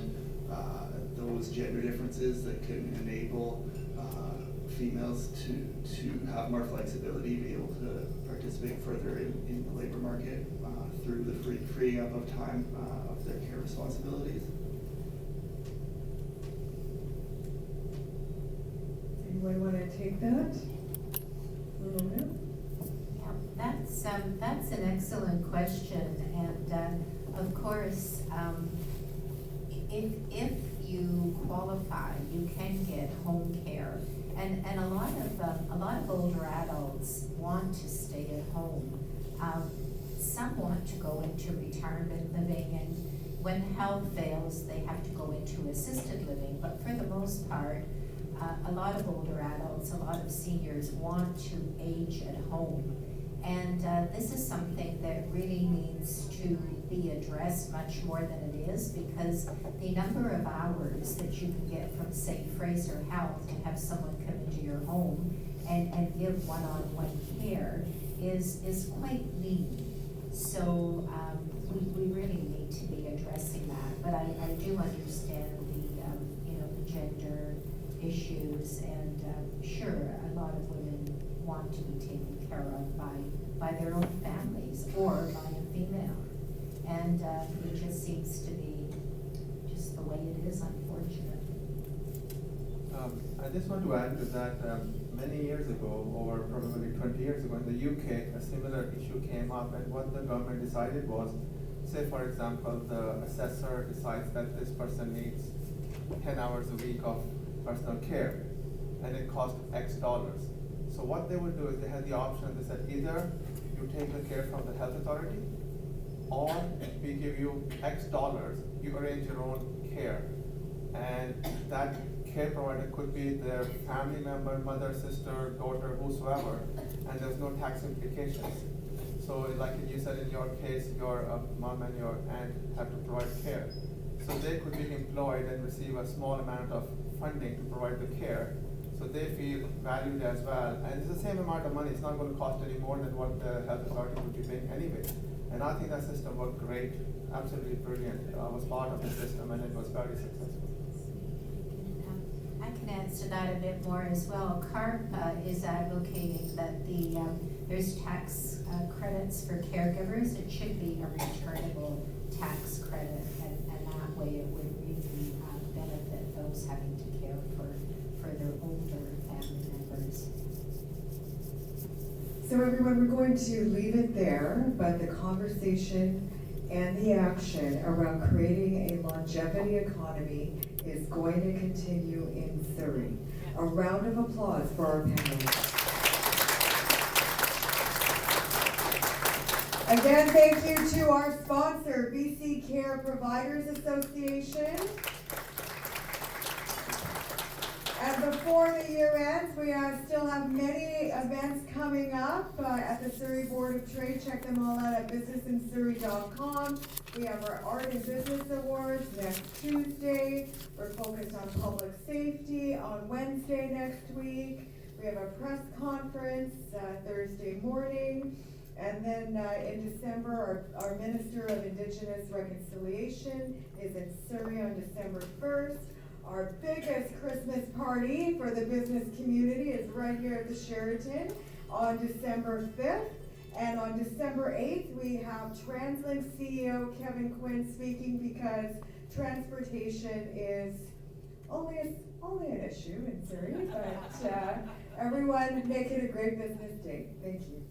those gender differences that can enable females to have more flexibility, be able to participate further in the labor market through the freeing up of time of their care responsibilities? Anyone want to take that? Yeah, that's an excellent question, and of course, if you qualify, you can get home care, and a lot of older adults want to stay at home. Some want to go into retirement living, and when health fails, they have to go into assisted living. But for the most part, a lot of older adults, a lot of seniors want to age at home. And this is something that really needs to be addressed much more than it is, because the number of hours that you can get from, say, Fraser Health to have someone come into your home and give one-on-one care is quite lean. So we really need to be addressing that. But I do understand the gender issues, and sure, a lot of women want to be taken care of by their own families or by a female. And it just seems to be just the way it is, unfortunately. I just want to add to that, many years ago, or probably 20 years ago, in the UK, a similar issue came up, and what the government decided was, say for example, the assessor decides that this person needs 10 hours a week of personal care, and it cost X dollars. So what they would do is they had the option, they said either you take the care from the health authority, or we give you X dollars, you arrange your own care. And that care provider could be their family member, mother, sister, daughter, whosoever, and there's no tax implications. So like you said in your case, your mom and your aunt have to provide care. So they could be employed and receive a small amount of funding to provide the care. So they feel valued as well. And it's the same amount of money. It's not going to cost any more than what the health authority would be paying anyway. And I think that system worked great, absolutely brilliant. I was part of the system and it was very successful. I can answer that a bit more as well. CARP is advocating that there's tax credits for caregivers. It should be a returnable tax credit, and that way it would really benefit those having to care for their older family members. So everyone, we're going to leave it there, but the conversation and the action around creating a longevity economy is going to continue in Surrey. A round of applause for our panelists. Again, thank you to our sponsor, BC Care Providers Association. And before the year ends, we still have many events coming up at the Surrey Board of Trade. Check them all out at businessinsurrey.com. We have our Art and Business Awards next Tuesday. We're focused on public safety on Wednesday next week. We have a press conference Thursday morning. And then in December, our Minister of Indigenous Reconciliation is in Surrey on December 1st. Our biggest Christmas party for the business community is right here at the Sheraton on December 5th. And on December 8th, we have TransLink CEO Kevin Quinn speaking, because transportation is only an issue in Surrey. But everyone, make it a great business day. Thank you.